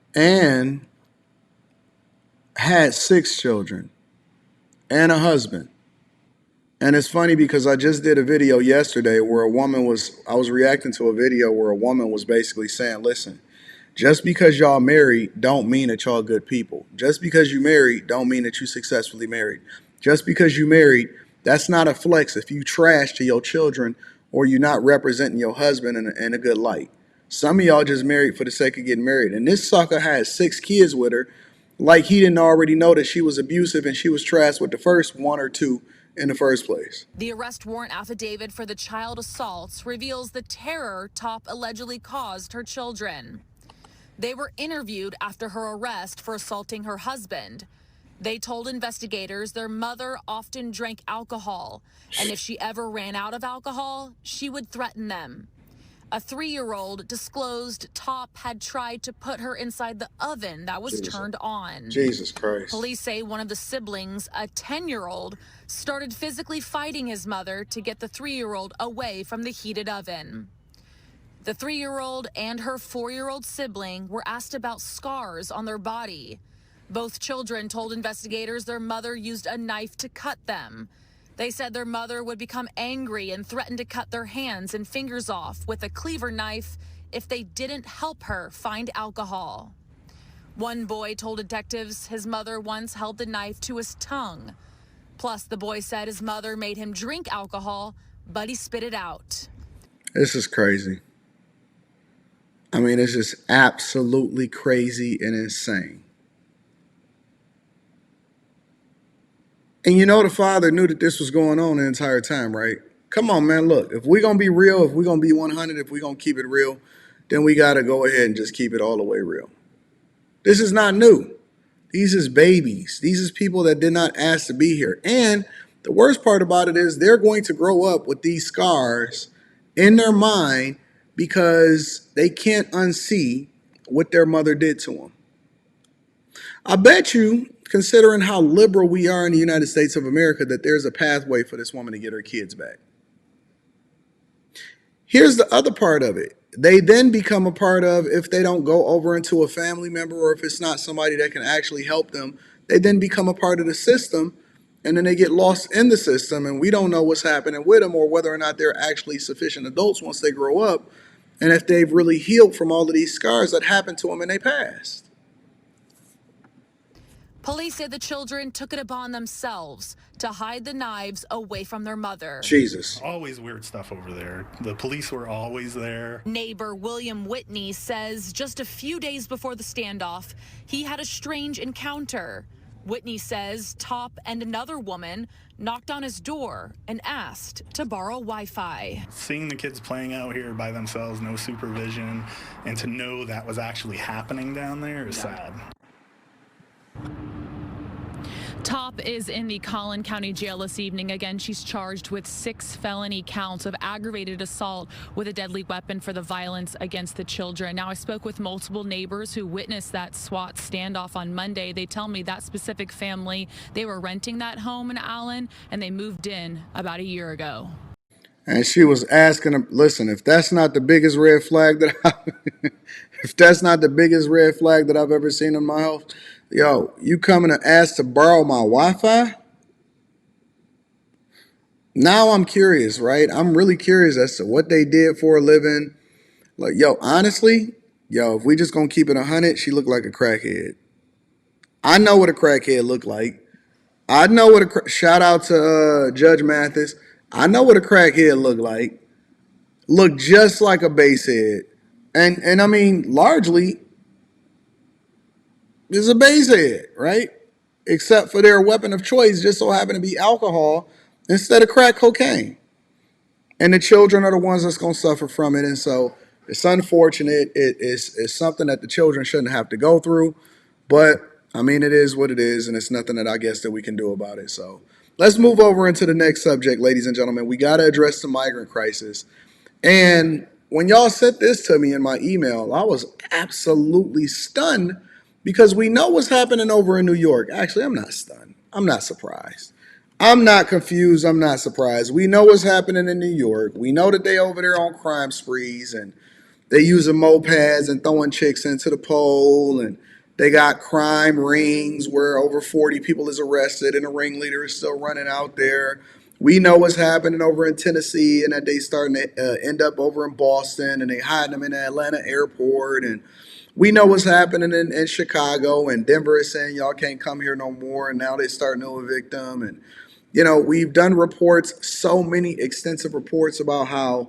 had 6 children and a husband. And it's funny because I just did a video yesterday where I was reacting to a video where a woman was basically saying, listen, just because y'all married don't mean that y'all good people. Just because you married don't mean that you successfully married. Just because you married, that's not a flex if you trash to your children or you're not representing your husband in a good light. Some of y'all just married for the sake of getting married. And this sucker had 6 kids with her, like he didn't already know that she was abusive and she was trashed with the first 1 or 2 in the first place. The arrest warrant affidavit for the child assaults reveals the terror Top allegedly caused her children. They were interviewed after her arrest for assaulting her husband. They told investigators their mother often drank alcohol, and if she ever ran out of alcohol, she would threaten them. A 3-year-old disclosed Top had tried to put her inside the oven that was turned on. Jesus Christ. Police say one of the siblings, a 10-year-old, started physically fighting his mother to get the 3-year-old away from the heated oven. The 3-year-old and her 4-year-old sibling were asked about scars on their body. Both children told investigators their mother used a knife to cut them. They said their mother would become angry and threaten to cut their hands and fingers off with a cleaver knife if they didn't help her find alcohol. One boy told detectives his mother once held the knife to his tongue. Plus, the boy said his mother made him drink alcohol, but he spit it out. This is crazy. I mean, it's just absolutely crazy and insane. And you know the father knew that this was going on the entire time, right? Come on, man, look, if we're going to be real, if we're going to be 100, if we're going to keep it real, then we got to go ahead and just keep it all the way real. This is not new. These is babies. These is people that did not ask to be here. And the worst part about it is they're going to grow up with these scars in their mind because they can't unsee what their mother did to them. I bet you, considering how liberal we are in the United States of America, that there's a pathway for this woman to get her kids back. Here's the other part of it. They then become a part of, if they don't go over into a family member or if it's not somebody that can actually help them, they then become a part of the system and then they get lost in the system and we don't know what's happening with them or whether or not they're actually sufficient adults once they grow up and if they've really healed from all of these scars that happened to them in their past. Police say the children took it upon themselves to hide the knives away from their mother. Jesus. Always weird stuff over there. The police were always there. Neighbor William Whitney says just a few days before the standoff, he had a strange encounter. Whitney says Top and another woman knocked on his door and asked to borrow Wi-Fi. Seeing the kids playing out here by themselves, no supervision, and to know that was actually happening down there is sad. Top is in the Collin County Jail this evening. Again, she's charged with 6 felony counts of aggravated assault with a deadly weapon for the violence against the children. Now, I spoke with multiple neighbors who witnessed that SWAT standoff on Monday. They tell me that specific family, they were renting that home in Allen, and they moved in about a year ago. And she was asking him, listen, if that's not the biggest red flag that I've ever seen in my house, yo, you coming to ask to borrow my Wi-Fi? Now I'm curious, right? I'm really curious as to what they did for a living. Like, yo, honestly, if we just gonna keep it 100, she looked like a crackhead. I know what a crackhead looked like. I know what shout out to Judge Mathis. I know what a crackhead looked like. Looked just like a basehead. And I mean, largely, is a base head, right? Except for their weapon of choice just so happen to be alcohol instead of crack cocaine. And the children are the ones that's going to suffer from it. And so it's unfortunate. It's something that the children shouldn't have to go through. But, I mean, it is what it is, and it's nothing that I guess that we can do about it. So let's move over into the next subject, ladies and gentlemen. We got to address the migrant crisis. And when y'all sent this to me in my email, I was absolutely stunned because we know what's happening over in New York. Actually, I'm not stunned. I'm not surprised. I'm not confused. I'm not surprised. We know what's happening in New York. We know that they over there on crime sprees and they using mopeds and throwing chicks into the pole, and they got crime rings where over 40 people is arrested and the ringleader is still running out there. We know what's happening over in Tennessee and that they starting to end up over in Boston and they hiding them in the Atlanta airport. And we know what's happening in Chicago, and Denver is saying y'all can't come here no more. And now they starting to evict them. And, you know, we've done reports, so many extensive reports about how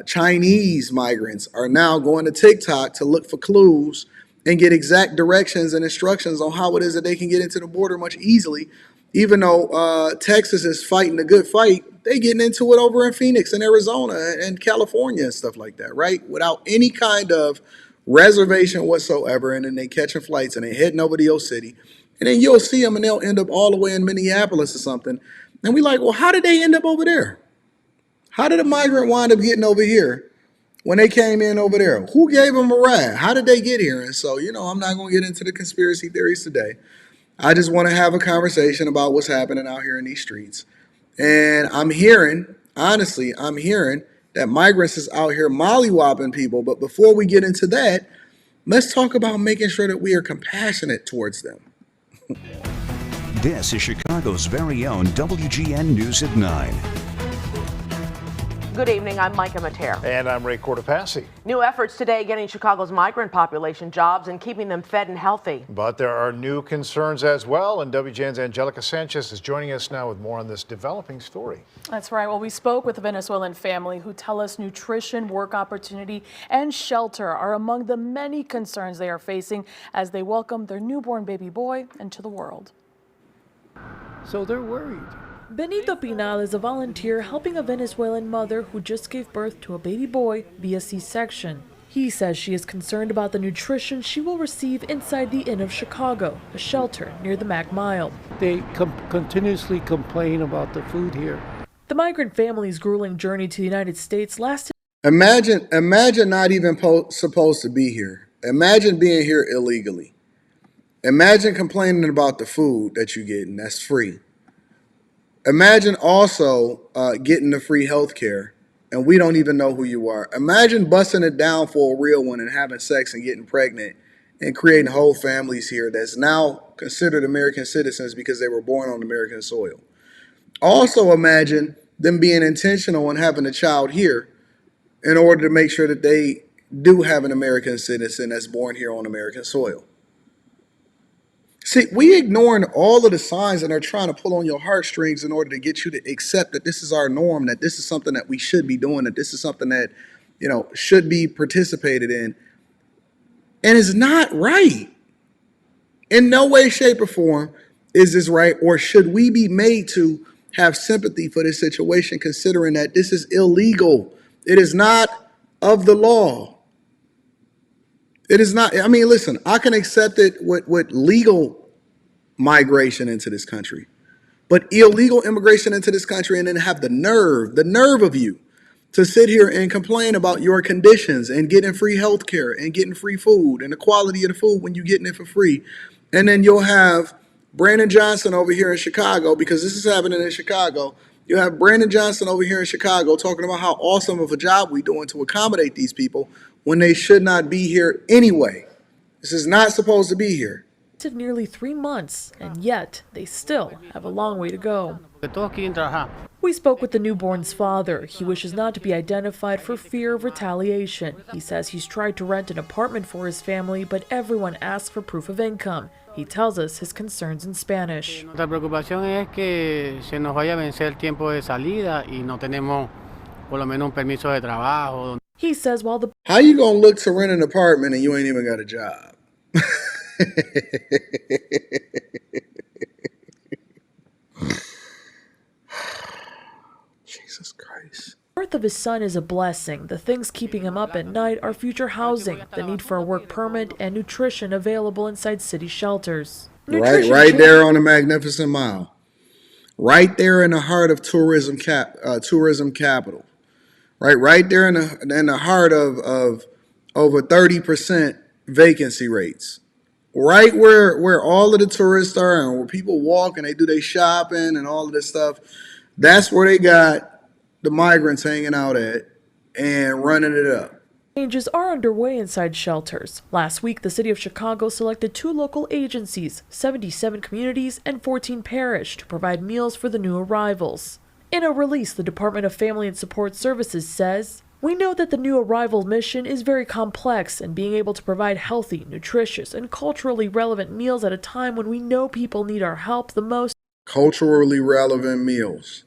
Chinese migrants are now going to TikTok to look for clues and get exact directions and instructions on how it is that they can get into the border much easily. Even though Texas is fighting a good fight, they getting into it over in Phoenix and Arizona and California and stuff like that, right? Without any kind of reservation whatsoever. And then they catching flights and they heading over to your city. And then you'll see them and they'll end up all the way in Minneapolis or something. And we like, well, how did they end up over there? How did a migrant wind up getting over here when they came in over there? Who gave them a ride? How did they get here? And so, you know, I'm not going to get into the conspiracy theories today. I just want to have a conversation about what's happening out here in these streets. And I'm hearing, honestly, that migrants is out here mollywopping people. But before we get into that, let's talk about making sure that we are compassionate towards them. This is Chicago's very own WGN News at 9. Good evening, I'm Micah Mater. And I'm Ray Cortopassi. New efforts today getting Chicago's migrant population jobs and keeping them fed and healthy. But there are new concerns as well, and WGN's Angelica Sanchez is joining us now with more on this developing story. That's right. Well, we spoke with a Venezuelan family who tell us nutrition, work opportunity, and shelter are among the many concerns they are facing as they welcome their newborn baby boy into the world. So they're worried. Benito Pinal is a volunteer helping a Venezuelan mother who just gave birth to a baby boy via C-section. He says she is concerned about the nutrition she will receive inside the Inn of Chicago, a shelter near the Mac Mile. They continuously complain about the food here. The migrant family's grueling journey to the United States lasted. Imagine not even supposed to be here. Imagine being here illegally. Imagine complaining about the food that you're getting that's free. Imagine also getting the free health care, and we don't even know who you are. Imagine busting it down for a real one and having sex and getting pregnant and creating whole families here that's now considered American citizens because they were born on American soil. Also imagine them being intentional and having a child here in order to make sure that they do have an American citizen that's born here on American soil. See, we ignoring all of the signs that are trying to pull on your heartstrings in order to get you to accept that this is our norm, that this is something that we should be doing, that this is something that, you know, should be participated in. And it's not right. In no way, shape, or form is this right, or should we be made to have sympathy for this situation, considering that this is illegal. It is not of the law. It is not. I mean, listen, I can accept it with legal migration into this country, but illegal immigration into this country and then have the nerve of you to sit here and complain about your conditions and getting free health care and getting free food and the quality of the food when you're getting it for free. And then you'll have Brandon Johnson over here in Chicago, because this is happening in Chicago. You have Brandon Johnson over here in Chicago talking about how awesome of a job we're doing to accommodate these people when they should not be here anyway. This is not supposed to be here. Nearly 3 months, and yet they still have a long way to go. We spoke with the newborn's father. He wishes not to be identified for fear of retaliation. He says he's tried to rent an apartment for his family, but everyone asks for proof of income. He tells us his concerns in Spanish. Nuestra preocupación es que se nos vaya a vencer el tiempo de salida y no tenemos por lo menos un permiso de trabajo. He says while the How you gonna look to rent an apartment and you ain't even got a job? Jesus Christ. birth of his son is a blessing. The things keeping him up at night are future housing, the need for a work permit, and nutrition available inside city shelters. Right there on the Magnificent Mile. Right there in the heart of tourism capital. Right there in the heart of over 30% vacancy rates. Right where all of the tourists are and where people walk and they do their shopping and all of this stuff. That's where they got the migrants hanging out at and running it up. Changes are underway inside shelters. Last week, the city of Chicago selected 2 local agencies, 77 communities, and 14 parish to provide meals for the new arrivals. In a release, the Department of Family and Support Services says, "We know that the new arrival mission is very complex, and being able to provide healthy, nutritious, and culturally relevant meals at a time when we know people need our help the most Culturally relevant meals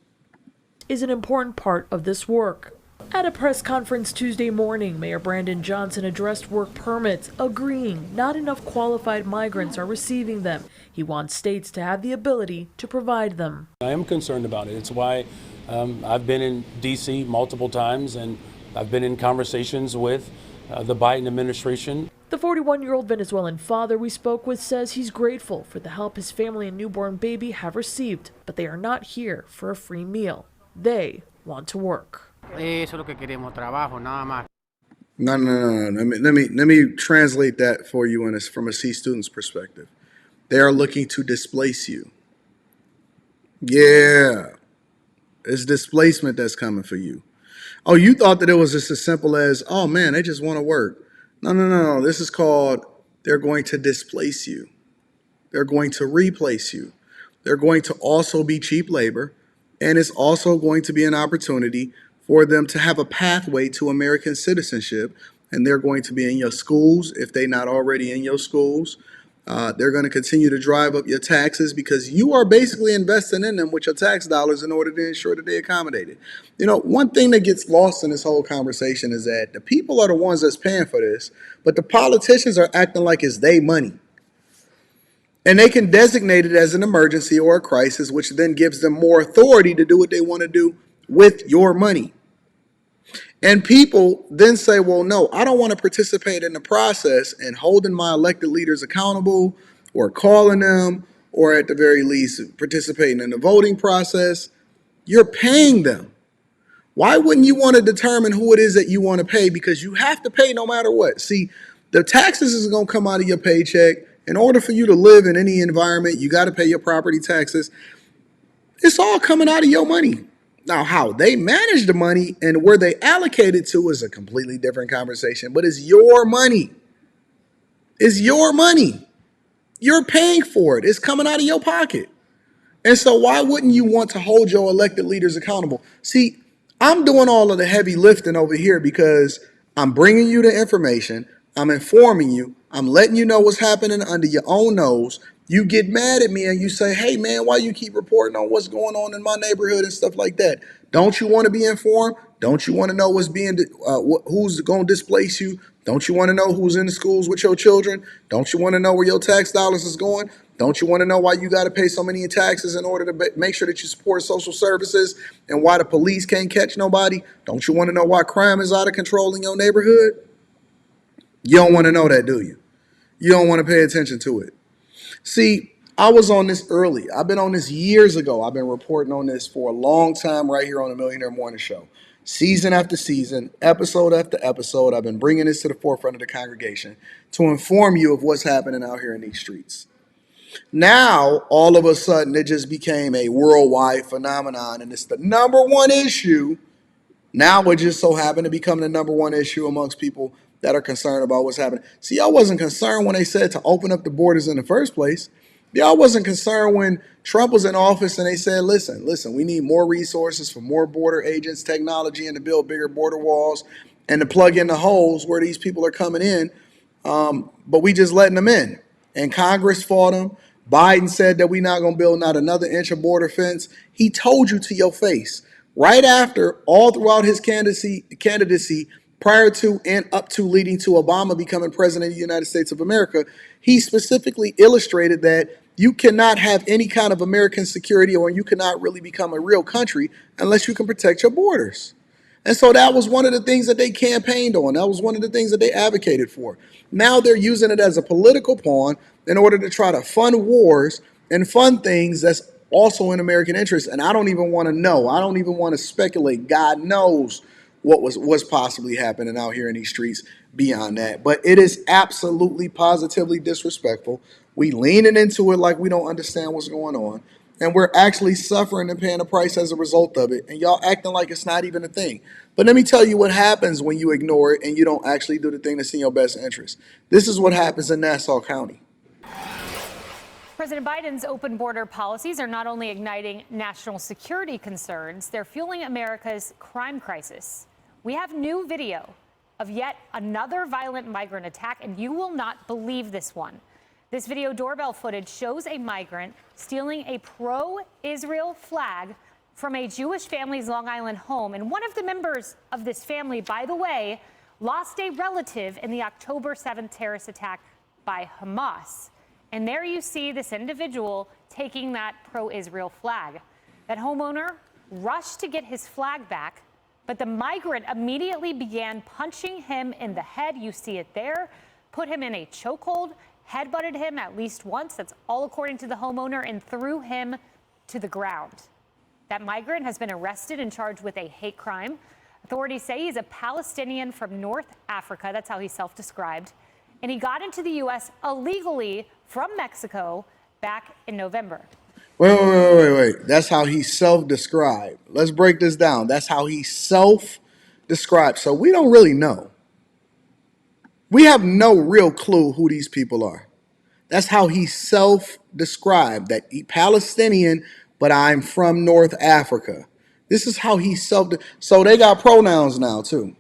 is an important part of this work." At a press conference Tuesday morning, Mayor Brandon Johnson addressed work permits, agreeing not enough qualified migrants are receiving them. He wants states to have the ability to provide them. I am concerned about it. It's why I've been in D.C. multiple times, and I've been in conversations with the Biden administration. The 41-year-old Venezuelan father we spoke with says he's grateful for the help his family and newborn baby have received, but they are not here for a free meal. They want to work. No. Let me translate that for you from a C student's perspective. They are looking to displace you. Yeah, it's displacement that's coming for you. Oh, you thought that it was just as simple as, oh man, they just want to work. No. This is called, they're going to displace you. They're going to replace you. They're going to also be cheap labor, and it's also going to be an opportunity for them to have a pathway to American citizenship, and they're going to be in your schools if they're not already in your schools. They're going to continue to drive up your taxes because you are basically investing in them with your tax dollars in order to ensure that they accommodate it. You know, one thing that gets lost in this whole conversation is that the people are the ones that's paying for this, but the politicians are acting like it's their money. And they can designate it as an emergency or a crisis, which then gives them more authority to do what they want to do with your money. And people then say, well, no, I don't want to participate in the process and holding my elected leaders accountable or calling them or at the very least participating in the voting process. You're paying them. Why wouldn't you want to determine who it is that you want to pay? Because you have to pay no matter what. See, the taxes is going to come out of your paycheck. In order for you to live in any environment, you got to pay your property taxes. It's all coming out of your money. Now, how they manage the money and where they allocate it to is a completely different conversation, but it's your money. It's your money. You're paying for it. It's coming out of your pocket. And so why wouldn't you want to hold your elected leaders accountable? See, I'm doing all of the heavy lifting over here because I'm bringing you the information. I'm informing you. I'm letting you know what's happening under your own nose. You get mad at me and you say, hey, man, why you keep reporting on what's going on in my neighborhood and stuff like that? Don't you want to be informed? Don't you want to know what's who's going to displace you? Don't you want to know who's in the schools with your children? Don't you want to know where your tax dollars is going? Don't you want to know why you got to pay so many taxes in order to make sure that you support social services and why the police can't catch nobody? Don't you want to know why crime is out of control in your neighborhood? You don't want to know that, do you? You don't want to pay attention to it. See, I was on this early. I've been on this years ago. I've been reporting on this for a long time right here on the Millionaire Morning Show. Season after season, episode after episode, I've been bringing this to the forefront of the congregation to inform you of what's happening out here in these streets. Now, all of a sudden, it just became a worldwide phenomenon, and it's the number one issue. Now it just so happened to become the number one issue amongst people that are concerned about what's happening. See, I wasn't concerned when they said to open up the borders in the first place. Y'all wasn't concerned when Trump was in office and they said, listen, we need more resources for more border agents, technology, and to build bigger border walls and to plug in the holes where these people are coming in. But we just letting them in. And Congress fought them. Biden said that we're not going to build not another inch of border fence. He told you to your face. Right after, all throughout his candidacy, prior to and up to leading to Obama becoming president of the United States of America, he specifically illustrated that you cannot have any kind of American security, or you cannot really become a real country unless you can protect your borders. And so that was one of the things that they campaigned on. That was one of the things that they advocated for. Now they're using it as a political pawn in order to try to fund wars and fund things that's also in American interest. And I don't even want to know. I don't even want to speculate. God knows what was possibly happening out here in these streets beyond that. But it is absolutely, positively disrespectful. We leaning into it like we don't understand what's going on. And we're actually suffering and paying a price as a result of it. And y'all acting like it's not even a thing. But let me tell you what happens when you ignore it and you don't actually do the thing that's in your best interest. This is what happens in Nassau County. President Biden's open border policies are not only igniting national security concerns, they're fueling America's crime crisis. We have new video of yet another violent migrant attack, and you will not believe this one. This video doorbell footage shows a migrant stealing a pro-Israel flag from a Jewish family's Long Island home. And one of the members of this family, by the way, lost a relative in the October 7th terrorist attack by Hamas. And there you see this individual taking that pro-Israel flag. That homeowner rushed to get his flag back, but the migrant immediately began punching him in the head. You see it there, put him in a chokehold, headbutted him at least once, that's all according to the homeowner, and threw him to the ground. That migrant has been arrested and charged with a hate crime. Authorities say he's a Palestinian from North Africa, that's how he's self-described, and he got into the U.S. illegally from Mexico back in November. Wait. That's how he self-described. Let's break this down. That's how he self-described. So we don't really know. We have no real clue who these people are. That's how he self-described, that he Palestinian, but I'm from North Africa. This is how he so they got pronouns now too.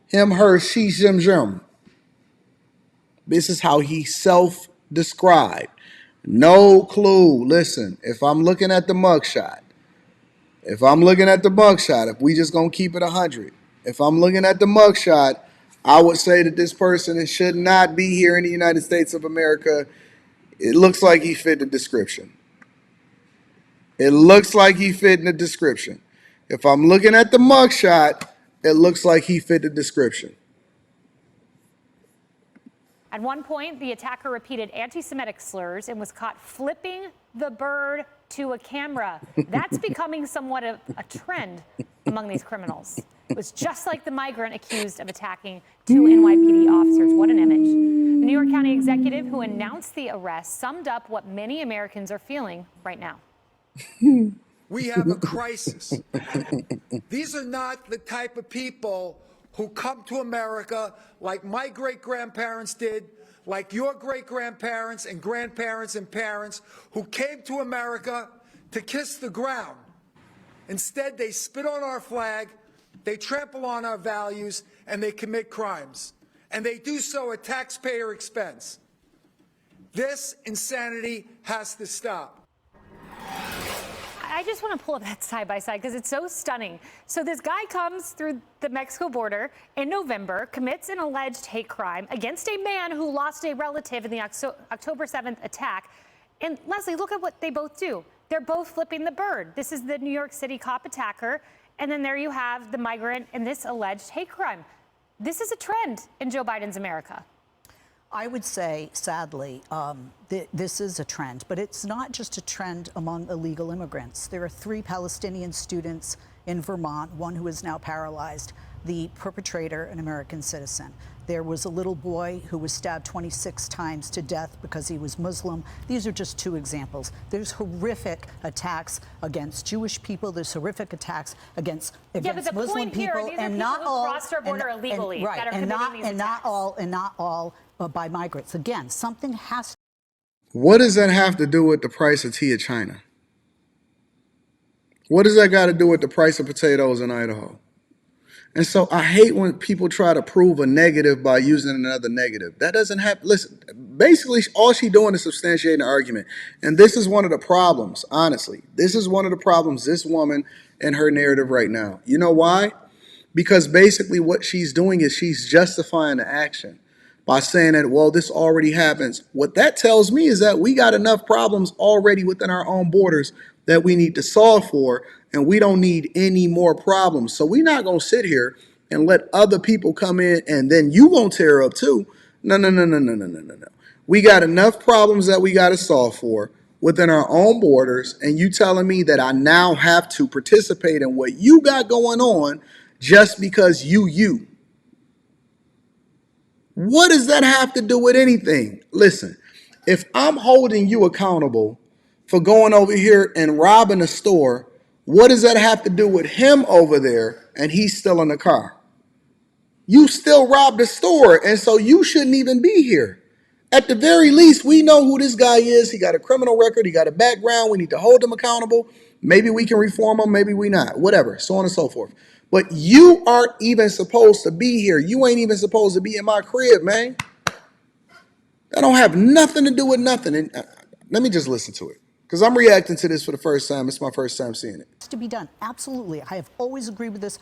Him, her, she, them. This is how he self-described. No clue. Listen, if I'm looking at the mugshot, if we just gonna keep it 100, if I'm looking at the mugshot, I would say that this person should not be here in the United States of America. It looks like he fit the description. If I'm looking at the mugshot, it looks like he fit the description. At one point, the attacker repeated anti-Semitic slurs and was caught flipping the bird to a camera. That's becoming somewhat of a trend among these criminals. It was just like the migrant accused of attacking two NYPD officers. What an image. The New York County executive who announced the arrest summed up what many Americans are feeling right now. We have a crisis. These are not the type of people who come to America like my great-grandparents did, like your great-grandparents and grandparents and parents who came to America to kiss the ground. Instead, they spit on our flag, they trample on our values, and they commit crimes. And they do so at taxpayer expense. This insanity has to stop. I just want to pull up that side by side because it's so stunning. So this guy comes through the Mexico border in November, commits an alleged hate crime against a man who lost a relative in the October 7th attack. And Leslie, look at what they both do. They're both flipping the bird. This is the New York City cop attacker. And then there you have the migrant in this alleged hate crime. This is a trend in Joe Biden's America. I would say, sadly, this is a trend, but it's not just a trend among illegal immigrants. There are 3 Palestinian students in Vermont, one who is now paralyzed, the perpetrator, an American citizen. There was a little boy who was stabbed 26 times to death because he was Muslim. These are just 2 examples. There's horrific attacks against Jewish people. There's horrific attacks against Muslim people, and not all crossed our border illegally, right, that are and not all by migrants. Again, something has. What does that have to do with the price of tea in China? What does that got to do with the price of potatoes in Idaho? And so I hate when people try to prove a negative by using another negative. That doesn't happen. Listen, basically all she's doing is substantiating the argument. And this is one of the problems, honestly. This is one of the problems, this woman and her narrative right now. You know why? Because basically what she's doing is she's justifying the action by saying that, well, this already happens. What that tells me is that we got enough problems already within our own borders that we need to solve for, and we don't need any more problems. So we're not going to sit here and let other people come in and then you going to tear up too. No. We got enough problems that we got to solve for within our own borders, and you telling me that I now have to participate in what you got going on just because you. What does that have to do with anything? Listen, if I'm holding you accountable for going over here and robbing a store, what does that have to do with him over there and he's still in the car? You still robbed the store, and so you shouldn't even be here. At the very least, we know who this guy is. He got a criminal record. He got a background. We need to hold him accountable. Maybe we can reform him. Maybe we not. Whatever, so on and so forth. But you aren't even supposed to be here. You ain't even supposed to be in my crib, man. That don't have nothing to do with nothing. And let me just listen to it, because I'm reacting to this for the first time. It's my first time seeing it. To be done, absolutely. I have always agreed with this.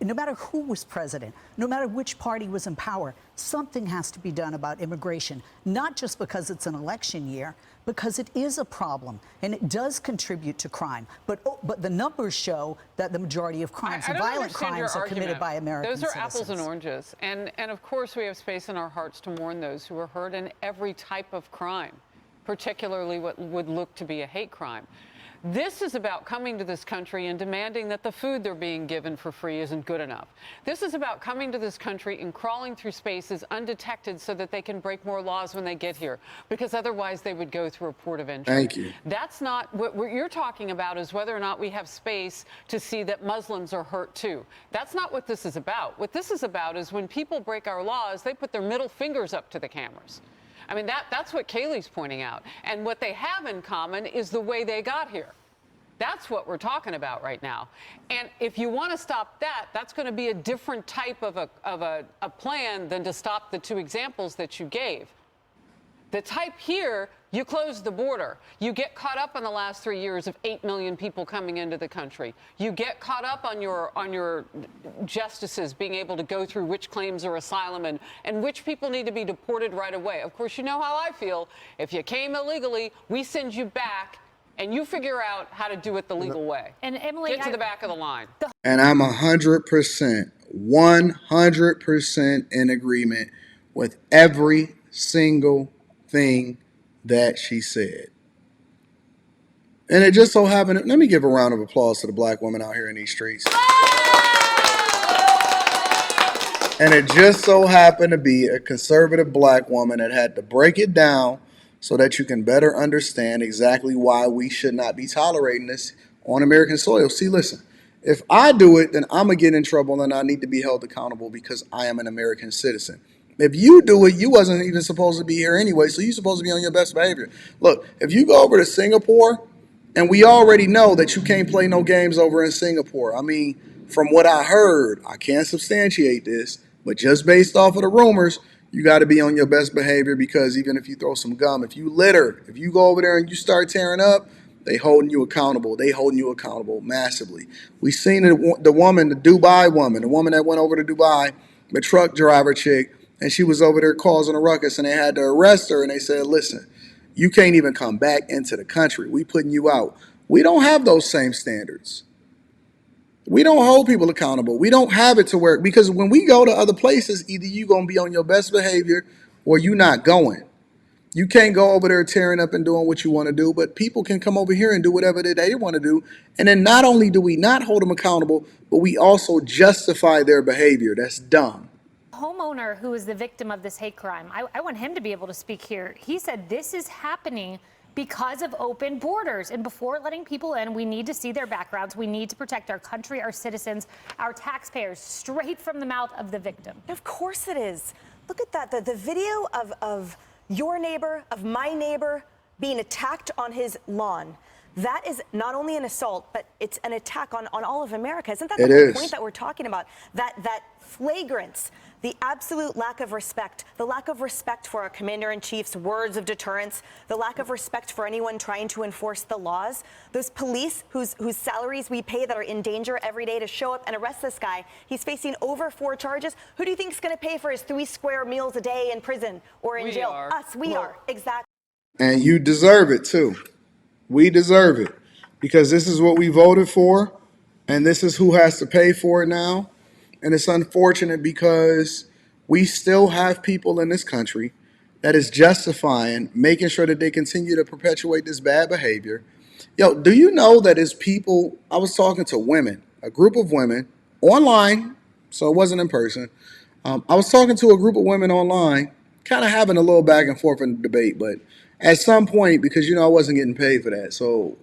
No matter who was president, no matter which party was in power, something has to be done about immigration, not just because it's an election year, because it is a problem and it does contribute to crime. But the numbers show that the majority of crimes, violent crimes, are committed by American citizens. Those are citizens. apples and oranges. And of course, we have space in our hearts to mourn those who are hurt in every type of crime, particularly what would look to be a hate crime. This is about coming to this country and demanding that the food they're being given for free isn't good enough. This is about coming to this country and crawling through spaces undetected so that they can break more laws when they get here, because otherwise they would go through a port of entry. Thank you. That's not what you're talking about, is whether or not we have space to see that Muslims are hurt too. That's not what this is about. What this is about is when people break our laws, they put their middle fingers up to the cameras. I mean, that's what Kaylee's pointing out. And what they have in common is the way they got here. That's what we're talking about right now. And if you want to stop that, that's going to be a different type of a plan than to stop the two examples that you gave. The type here, you close the border. You get caught up in the last 3 years of 8 million people coming into the country. You get caught up on your justices being able to go through which claims are asylum and which people need to be deported right away. Of course, you know how I feel. If you came illegally, we send you back and you figure out how to do it the legal way. And Emily, get to the back of the line. And I'm 100% in agreement with every single thing that she said. And it just so happened, let me give a round of applause to the black woman out here in these streets. And it just so happened to be a conservative black woman that had to break it down so that you can better understand exactly why we should not be tolerating this on American soil. See, listen, if I do it, then I'm going to get in trouble and I need to be held accountable because I am an American citizen. If you do it, you wasn't even supposed to be here anyway, so you're supposed to be on your best behavior. Look, if you go over to Singapore, and we already know that you can't play no games over in Singapore. I mean, from what I heard, I can't substantiate this, but just based off of the rumors, you got to be on your best behavior, because even if you throw some gum, if you litter, if you go over there and you start tearing up, they holding you accountable. They holding you accountable massively. We seen the woman, the Dubai woman, the woman that went over to Dubai, the truck driver chick, and she was over there causing a ruckus, and they had to arrest her, and they said, listen, you can't even come back into the country. We putting you out. We don't have those same standards. We don't hold people accountable. We don't have it to work, because when we go to other places, either you going to be on your best behavior or you not going. You can't go over there tearing up and doing what you want to do, but people can come over here and do whatever they want to do. And then not only do we not hold them accountable, but we also justify their behavior. That's dumb. Homeowner who is the victim of this hate crime, I want him to be able to speak here. He said this is happening because of open borders. And before letting people in, we need to see their backgrounds. We need to protect our country, our citizens, our taxpayers, straight from the mouth of the victim. Of course it is. Look at that, the video of your neighbor, of my neighbor, being attacked on his lawn. That is not only an assault, but it's an attack on all of America. Isn't that It the whole is. point that we're talking about? That flagrance, the absolute lack of respect, the lack of respect for our commander-in-chief's words of deterrence, the lack of respect for anyone trying to enforce the laws. Those police whose salaries we pay that are in danger every day to show up and arrest this guy. He's facing over 4 charges. Who do you think is going to pay for his 3 square meals a day in prison or in jail? Us. We are. Exactly. And you deserve it too. We deserve it because this is what we voted for and this is who has to pay for it now. And it's unfortunate because we still have people in this country that is justifying making sure that they continue to perpetuate this bad behavior. Yo, do you know that it's people, I was talking to women, a group of women online, so it wasn't in person. I was talking to a group of women online, kind of having a little back and forth in the debate, but at some point, because, I wasn't getting paid for that, so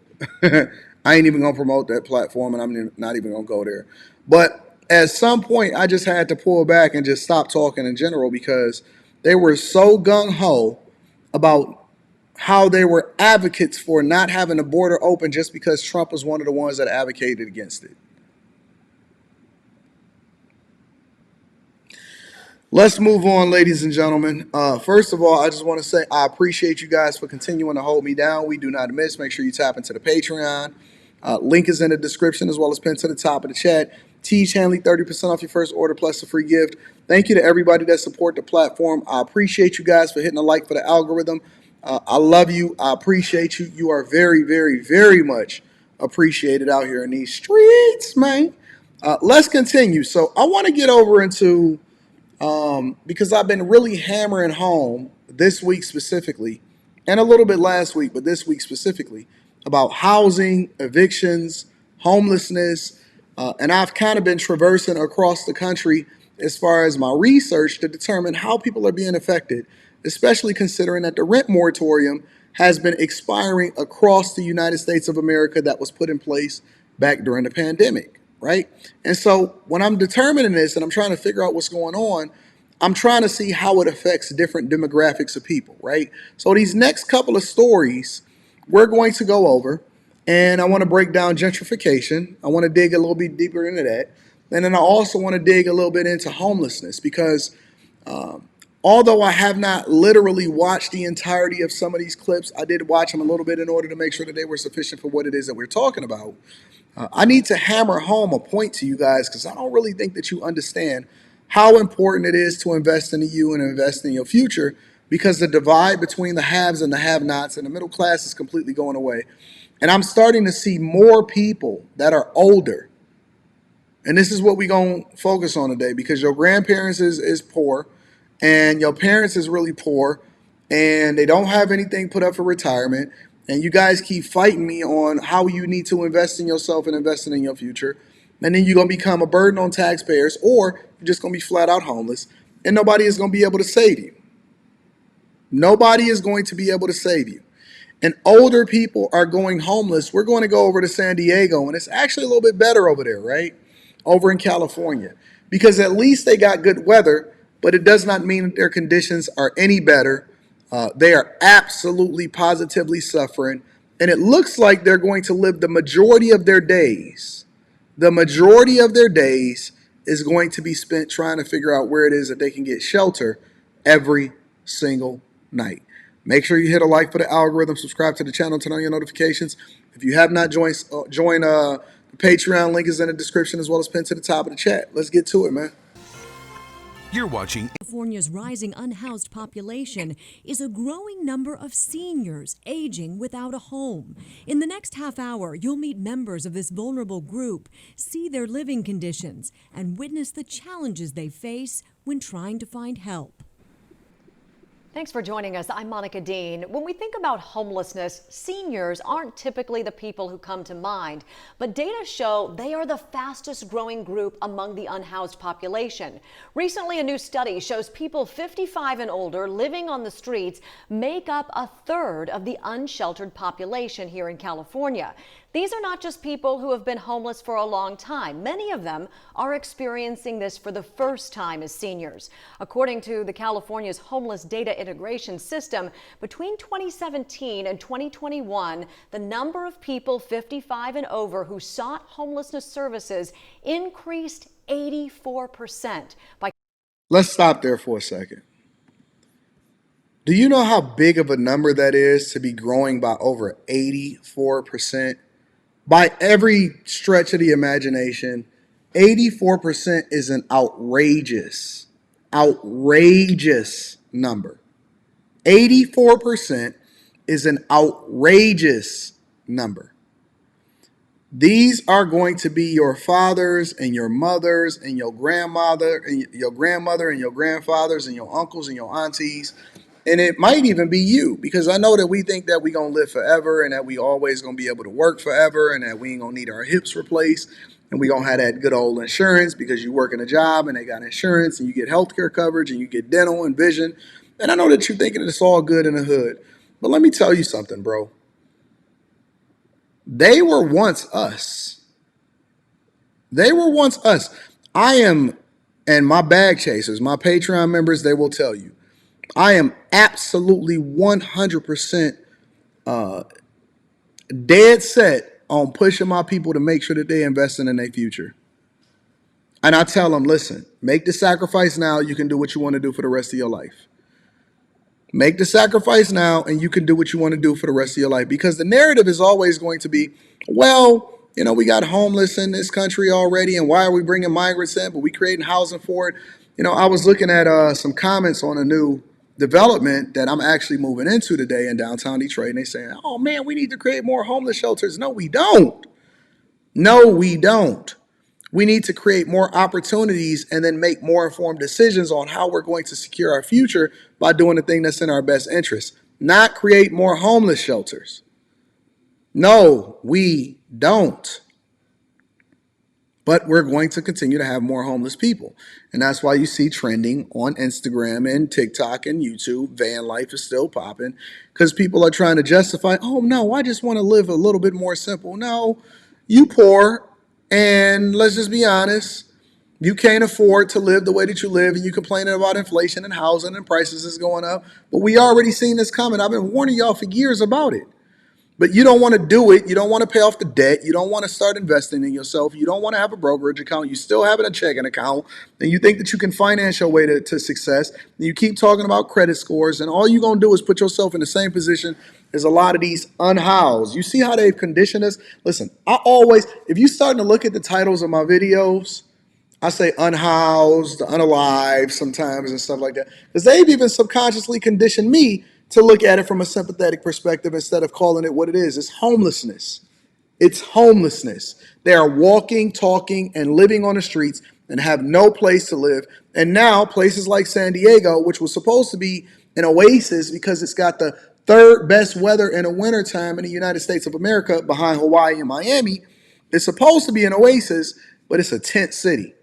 I ain't even going to promote that platform, and I'm not even going to go there. But at some point, I just had to pull back and just stop talking in general because they were so gung-ho about how they were advocates for not having the border open just because Trump was one of the ones that advocated against it. Let's move on, ladies and gentlemen. First of all, I just want to say I appreciate you guys for continuing to hold me down. We do not miss. Make sure you tap into the Patreon. Link is in the description as well as pinned to the top of the chat. Tiege Hanley, 30% off your first order plus a free gift. Thank you to everybody that support the platform. I appreciate you guys for hitting a like for the algorithm. I love you. I appreciate you. You are very, very, very much appreciated out here in these streets, man. Let's continue. So I want to get over into... because I've been really hammering home this week specifically, and a little bit last week, but this week specifically, about housing, evictions, homelessness, and I've kind of been traversing across the country as far as my research to determine how people are being affected, especially considering that the rent moratorium has been expiring across the United States of America that was put in place back during the pandemic. Right? And so when I'm determining this and I'm trying to figure out what's going on, I'm trying to see how it affects different demographics of people, right? So these next couple of stories we're going to go over, and I want to break down gentrification. I want to dig a little bit deeper into that. And then I also want to dig a little bit into homelessness because although I have not literally watched the entirety of some of these clips, I did watch them a little bit in order to make sure that they were sufficient for what it is that we're talking about. I need to hammer home a point to you guys because I don't really think that you understand how important it is to invest in you and invest in your future because the divide between the haves and the have-nots and the middle class is completely going away. And I'm starting to see more people that are older. And this is what we're going to focus on today because your grandparents is poor and your parents is really poor and they don't have anything put up for retirement. And you guys keep fighting me on how you need to invest in yourself and investing in your future. And then you're going to become a burden on taxpayers or you're just going to be flat out homeless. And nobody is going to be able to save you. Nobody is going to be able to save you. And older people are going homeless. We're going to go over to San Diego. And it's actually a little bit better over there, right? Over in California. Because at least they got good weather. But it does not mean that their conditions are any better. They are absolutely positively suffering, and it looks like they're going to live the majority of their days. The majority of their days is going to be spent trying to figure out where it is that they can get shelter every single night. Make sure you hit a like for the algorithm, subscribe to the channel, turn on your notifications. If you have not joined the Patreon, link is in the description as well as pinned to the top of the chat. Let's get to it, man. You're watching. California's rising unhoused population is a growing number of seniors aging without a home. In the next half hour, you'll meet members of this vulnerable group, see their living conditions, and witness the challenges they face when trying to find help. Thanks for joining us. I'm Monica Dean. When we think about homelessness, seniors aren't typically the people who come to mind, but data show they are the fastest growing group among the unhoused population. Recently, a new study shows people 55 and older living on the streets make up a third of the unsheltered population here in California. These are not just people who have been homeless for a long time. Many of them are experiencing this for the first time as seniors. According to the California's Homeless Data Integration System, between 2017 and 2021, the number of people 55 and over who sought homelessness services increased 84%. Let's stop there for a second. Do you know how big of a number that is to be growing by over 84%? By every stretch of the imagination, 84% is an outrageous number. 84% is an outrageous number. These are going to be your fathers and your mothers and your grandmother and your grandfathers and your uncles and your aunties. And it might even be you, because I know that we think that we're going to live forever and that we always going to be able to work forever and that we ain't going to need our hips replaced and we going to have that good old insurance because you work in a job and they got insurance and you get healthcare coverage and you get dental and vision. And I know that you're thinking it's all good in the hood. But let me tell you something, bro. They were once us. They were once us. I am, and my bag chasers, my Patreon members, they will tell you, I am absolutely 100% dead set on pushing my people to make sure that they're investing in their future. And I tell them, listen, make the sacrifice now. You can do what you want to do for the rest of your life. Make the sacrifice now and you can do what you want to do for the rest of your life. Because the narrative is always going to be, well, you know, we got homeless in this country already, and why are we bringing migrants in? But we creating housing for it. You know, I was looking at some comments on a new development that I'm actually moving into today in downtown Detroit, and they saying, oh man, we need to create more homeless shelters. No, we don't. No, we don't. We need to create more opportunities and then make more informed decisions on how we're going to secure our future by doing the thing that's in our best interest, not create more homeless shelters. No, we don't. But we're going to continue to have more homeless people. And that's why you see trending on Instagram and TikTok and YouTube. Van life is still popping because people are trying to justify, oh no, I just want to live a little bit more simple. No, you poor. And let's just be honest, you can't afford to live the way that you live, and you complaining about inflation and housing and prices is going up. But we already seen this coming. I've been warning y'all for years about it. But you don't want to do it. You don't want to pay off the debt. You don't want to start investing in yourself. You don't want to have a brokerage account. You still having a checking account. And you think that you can finance your way to success. And you keep talking about credit scores. And all you're going to do is put yourself in the same position as a lot of these unhoused. You see how they've conditioned us? Listen, if you starting to look at the titles of my videos, I say unhoused, unalive sometimes and stuff like that. Because they've even subconsciously conditioned me to look at it from a sympathetic perspective instead of calling it what it is. It's homelessness. It's homelessness. They are walking, talking, and living on the streets and have no place to live. And now places like San Diego, which was supposed to be an oasis because it's got the third best weather in the wintertime in the United States of America behind Hawaii and Miami, it's supposed to be an oasis, but it's a tent city.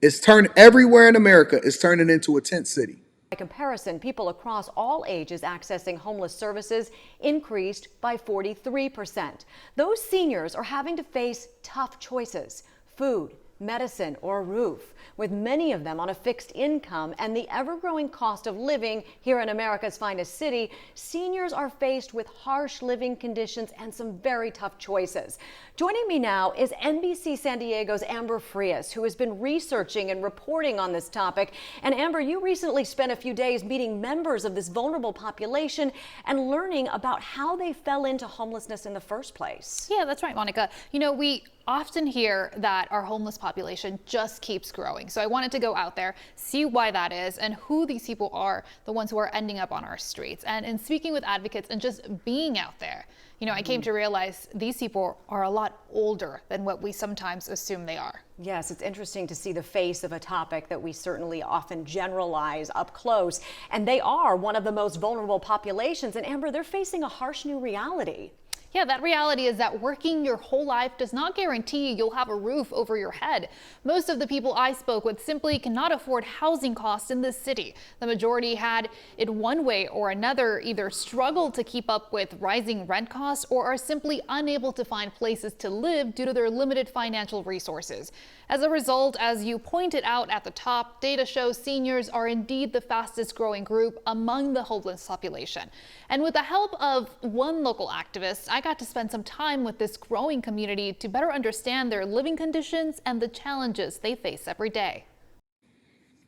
It's turned everywhere in America. It's turning into a tent city. By comparison, people across all ages accessing homeless services increased by 43%. Those seniors are having to face tough choices: food, medicine, or a roof, with many of them on a fixed income and the ever-growing cost of living here in America's finest city. Seniors are faced with harsh living conditions and some very tough choices. Joining me now is NBC San Diego's Amber Frias, who has been researching and reporting on this topic. And Amber, you recently spent a few days meeting members of this vulnerable population and learning about how they fell into homelessness in the first place. Yeah, that's right, Monica. You know, we often hear that our homeless population just keeps growing. So I wanted to go out there, see why that is, and who these people are, the ones who are ending up on our streets. And in speaking with advocates and just being out there, you know, I came to realize these people are a lot older than what we sometimes assume they are. Yes, it's interesting to see the face of a topic that we certainly often generalize up close. And they are one of the most vulnerable populations. And Amber, they're facing a harsh new reality. Yeah, that reality is that working your whole life does not guarantee you'll have a roof over your head. Most of the people I spoke with simply cannot afford housing costs in this city. The majority had it one way or another, either struggled to keep up with rising rent costs or are simply unable to find places to live due to their limited financial resources. As a result, as you pointed out at the top, data shows seniors are indeed the fastest growing group among the homeless population. And with the help of one local activist, I got to spend some time with this growing community to better understand their living conditions and the challenges they face every day.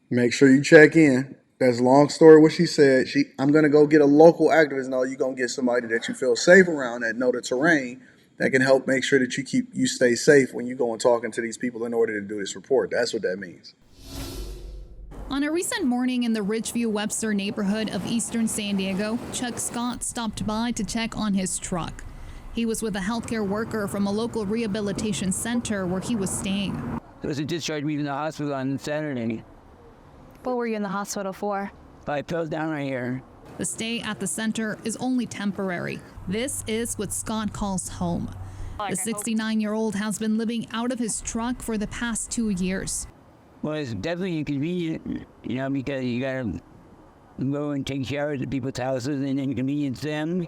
Make sure you check in. That's a long story what she said. I'm going to go get a local activist. No, you're going to get somebody that you feel safe around, that know the terrain, that can help make sure that you stay safe when you go and talking to these people in order to do this report. That's what that means. On a recent morning in the Ridgeview-Webster neighborhood of eastern San Diego, Chuck Scott stopped by to check on his truck. He was with a healthcare worker from a local rehabilitation center where he was staying. There was a discharge me from the hospital on Saturday. What were you in the hospital for? I fell down right here. The stay at the center is only temporary. This is what Scott calls home. The 69-year-old has been living out of his truck for the past 2 years. Well, it's definitely inconvenient, because you gotta go and take showers at people's houses and inconvenience them,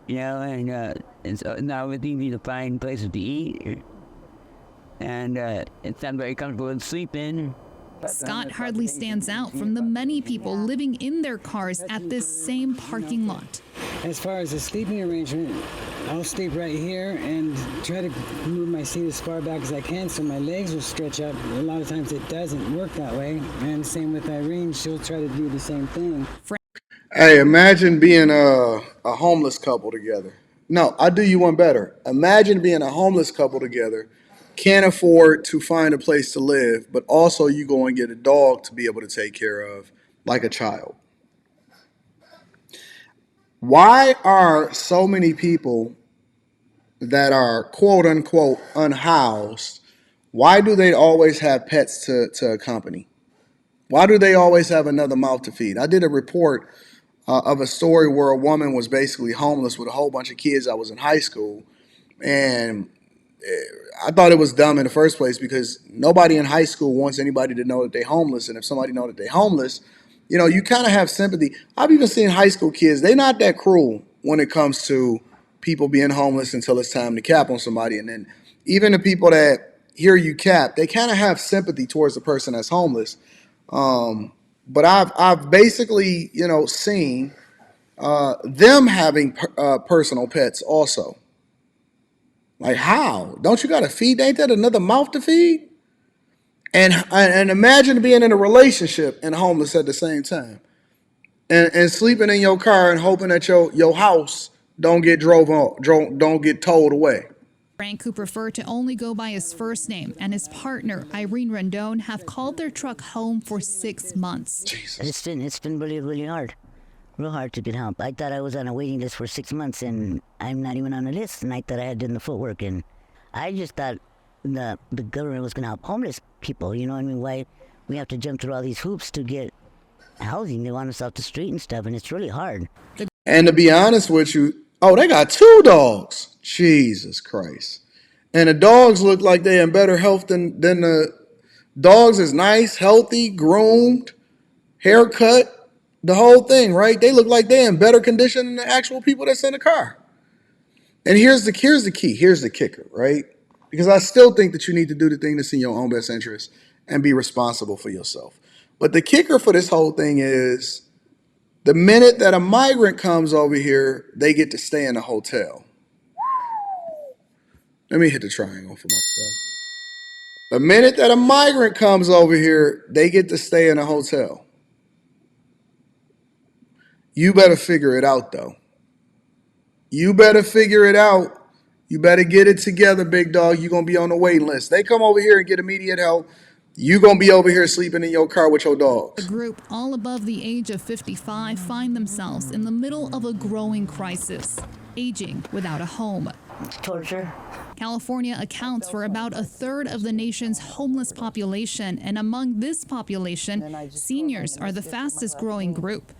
and it's not really easy to find places to eat, and it's not very comfortable to sleep in. Scott hardly stands out from the many people living in their cars at this same parking lot. As far as the sleeping arrangement, I'll sleep right here and try to move my seat as far back as I can so my legs will stretch up. A lot of times it doesn't work that way. And same with Irene, she'll try to do the same thing. Hey, imagine being a homeless couple together. No, I'll do you one better. Imagine being a homeless couple together, can't afford to find a place to live, but also you go and get a dog to be able to take care of, like a child. Why are so many people that are quote unquote unhoused, why do they always have pets to accompany? Why do they always have another mouth to feed? I did a report of a story where a woman was basically homeless with a whole bunch of kids. I was in high school, and I thought it was dumb in the first place because nobody in high school wants anybody to know that they're homeless. And if somebody know that they're homeless, you kind of have sympathy. I've even seen high school kids, they're not that cruel when it comes to people being homeless until it's time to cap on somebody. And then even the people that hear you cap, they kind of have sympathy towards the person that's homeless. But I've basically, seen them having personal pets also. Like, how? Don't you got to feed? Ain't that another mouth to feed? And imagine being in a relationship and homeless at the same time, and sleeping in your car and hoping that your house don't get don't get towed away. Frank, who preferred to only go by his first name, and his partner Irene Rendon have called their truck home for 6 months. Jesus. It's been really, really hard. Real hard to get help. I thought I was on a waiting list for 6 months, and I'm not even on a list, and I thought I had done the footwork, and I just thought the government was going to help homeless people. You know what I mean? Why we have to jump through all these hoops to get housing? They want us off the street and stuff, and it's really hard. And to be honest with you, they got 2 dogs. Jesus Christ. And the dogs look like they're in better health than the dogs is nice, healthy, groomed, haircut. The whole thing, right? They look like they're in better condition than the actual people that's in the car. And here's the key. Here's the kicker, right? Because I still think that you need to do the thing that's in your own best interest and be responsible for yourself. But the kicker for this whole thing is the minute that a migrant comes over here, they get to stay in a hotel. Let me hit the triangle for myself. The minute that a migrant comes over here, they get to stay in a hotel. You better figure it out, though. You better figure it out. You better get it together, big dog. You're going to be on the waiting list. They come over here and get immediate help. You're going to be over here sleeping in your car with your dogs. A group all above the age of 55 find themselves in the middle of a growing crisis, aging without a home. Torture. California accounts for about a third of the nation's homeless population, and among this population, seniors are the fastest growing group.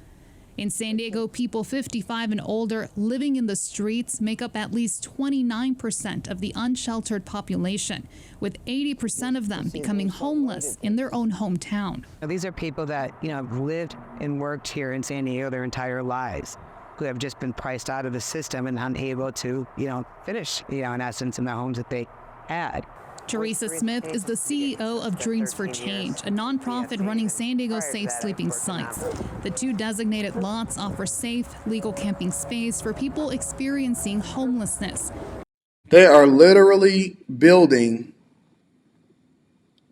In San Diego, people 55 and older living in the streets make up at least 29% of the unsheltered population, with 80% of them becoming homeless in their own hometown. These are people that, have lived and worked here in San Diego their entire lives, who have just been priced out of the system and unable to, finish, in essence, in the homes that they had. Teresa Smith is the CEO of Dreams for Change, a nonprofit running San Diego's safe sleeping sites. The 2 designated lots offer safe, legal camping space for people experiencing homelessness. They are literally building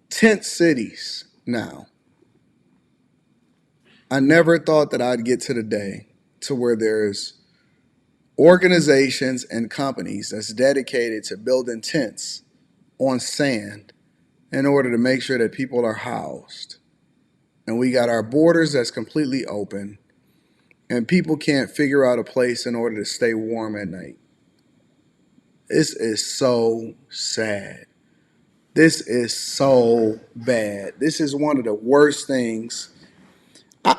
tent cities now. I never thought that I'd get to the day to where there's organizations and companies that's dedicated to building tents on sand in order to make sure that people are housed. And we got our borders that's completely open, and people can't figure out a place in order to stay warm at night. This is so sad. This is so bad. This is one of the worst things.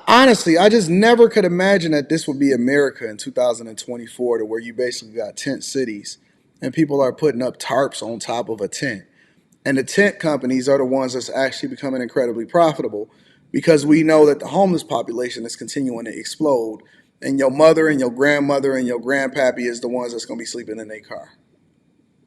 Honestly, I just never could imagine that this would be America in 2024, to where you basically got tent cities and people are putting up tarps on top of a tent. And the tent companies are the ones that's actually becoming incredibly profitable, because we know that the homeless population is continuing to explode, and your mother and your grandmother and your grandpappy is the ones that's going to be sleeping in their car.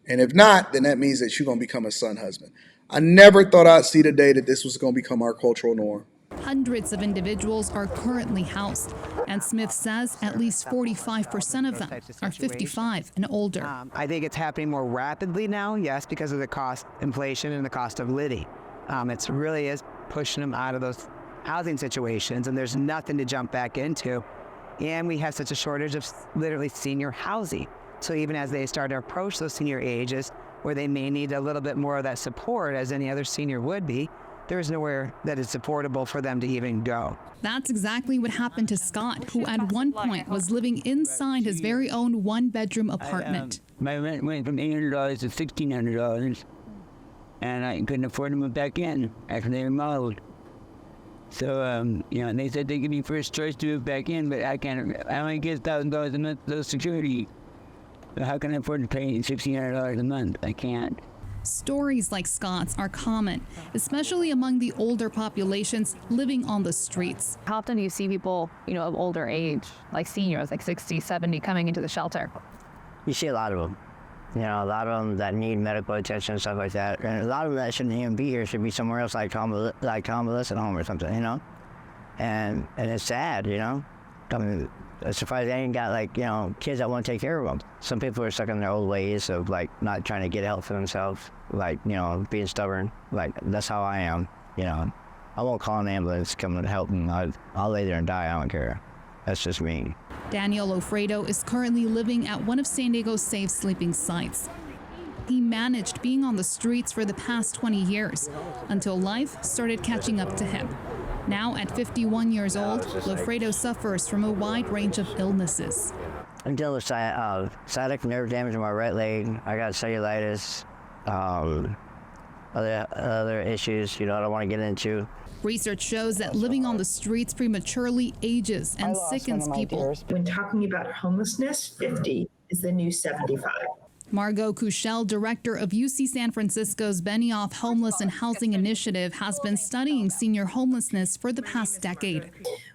And if not, then that means that you're going to become a son husband. I never thought I'd see the day that this was going to become our cultural norm. Hundreds of individuals are currently housed, and Smith says at least 45% of them are 55 and older. I think it's happening more rapidly now, yes, because of the cost inflation and the cost of living. It really is pushing them out of those housing situations, and there's nothing to jump back into. And we have such a shortage of literally senior housing. So even as they start to approach those senior ages, where they may need a little bit more of that support, as any other senior would be, there's nowhere that is supportable for them to even go. That's exactly what happened to Scott, who at one point was living inside his very own 1-bedroom apartment. My rent went from $800 to $1,600, and I couldn't afford to move back in after they remodeled. So, and they said they give me first choice to move back in, but I only get $1,000 a month Social Security. So how can I afford to pay $1,600 a month? I can't. Stories like Scott's are common, especially among the older populations living on the streets. How often do you see people, of older age, like seniors, like 60, 70, coming into the shelter? You see a lot of them. A lot of them that need medical attention and stuff like that. And a lot of them that shouldn't even be here should be somewhere else, like convalescent home or something, And it's sad, I mean, I'm surprised they ain't got kids that want to take care of them. Some people are stuck in their old ways of not trying to get help for themselves, being stubborn. That's how I am, I won't call an ambulance, come and help me. I'll lay there and die, I don't care. That's just me. Daniel Ofredo is currently living at one of San Diego's safe sleeping sites. He managed being on the streets for the past 20 years until life started catching up to him. Now, at 51 years old, Lofredo suffers from a wide range of illnesses. I'm dealing with sciatic nerve damage in my right leg. I got cellulitis, other issues, I don't want to get into. Research shows that living on the streets prematurely ages and sickens people. When talking about homelessness, 50 is the new 75. Margot Kuchel, director of UC San Francisco's Benioff Homeless and Housing Initiative, has been studying senior homelessness for the past decade.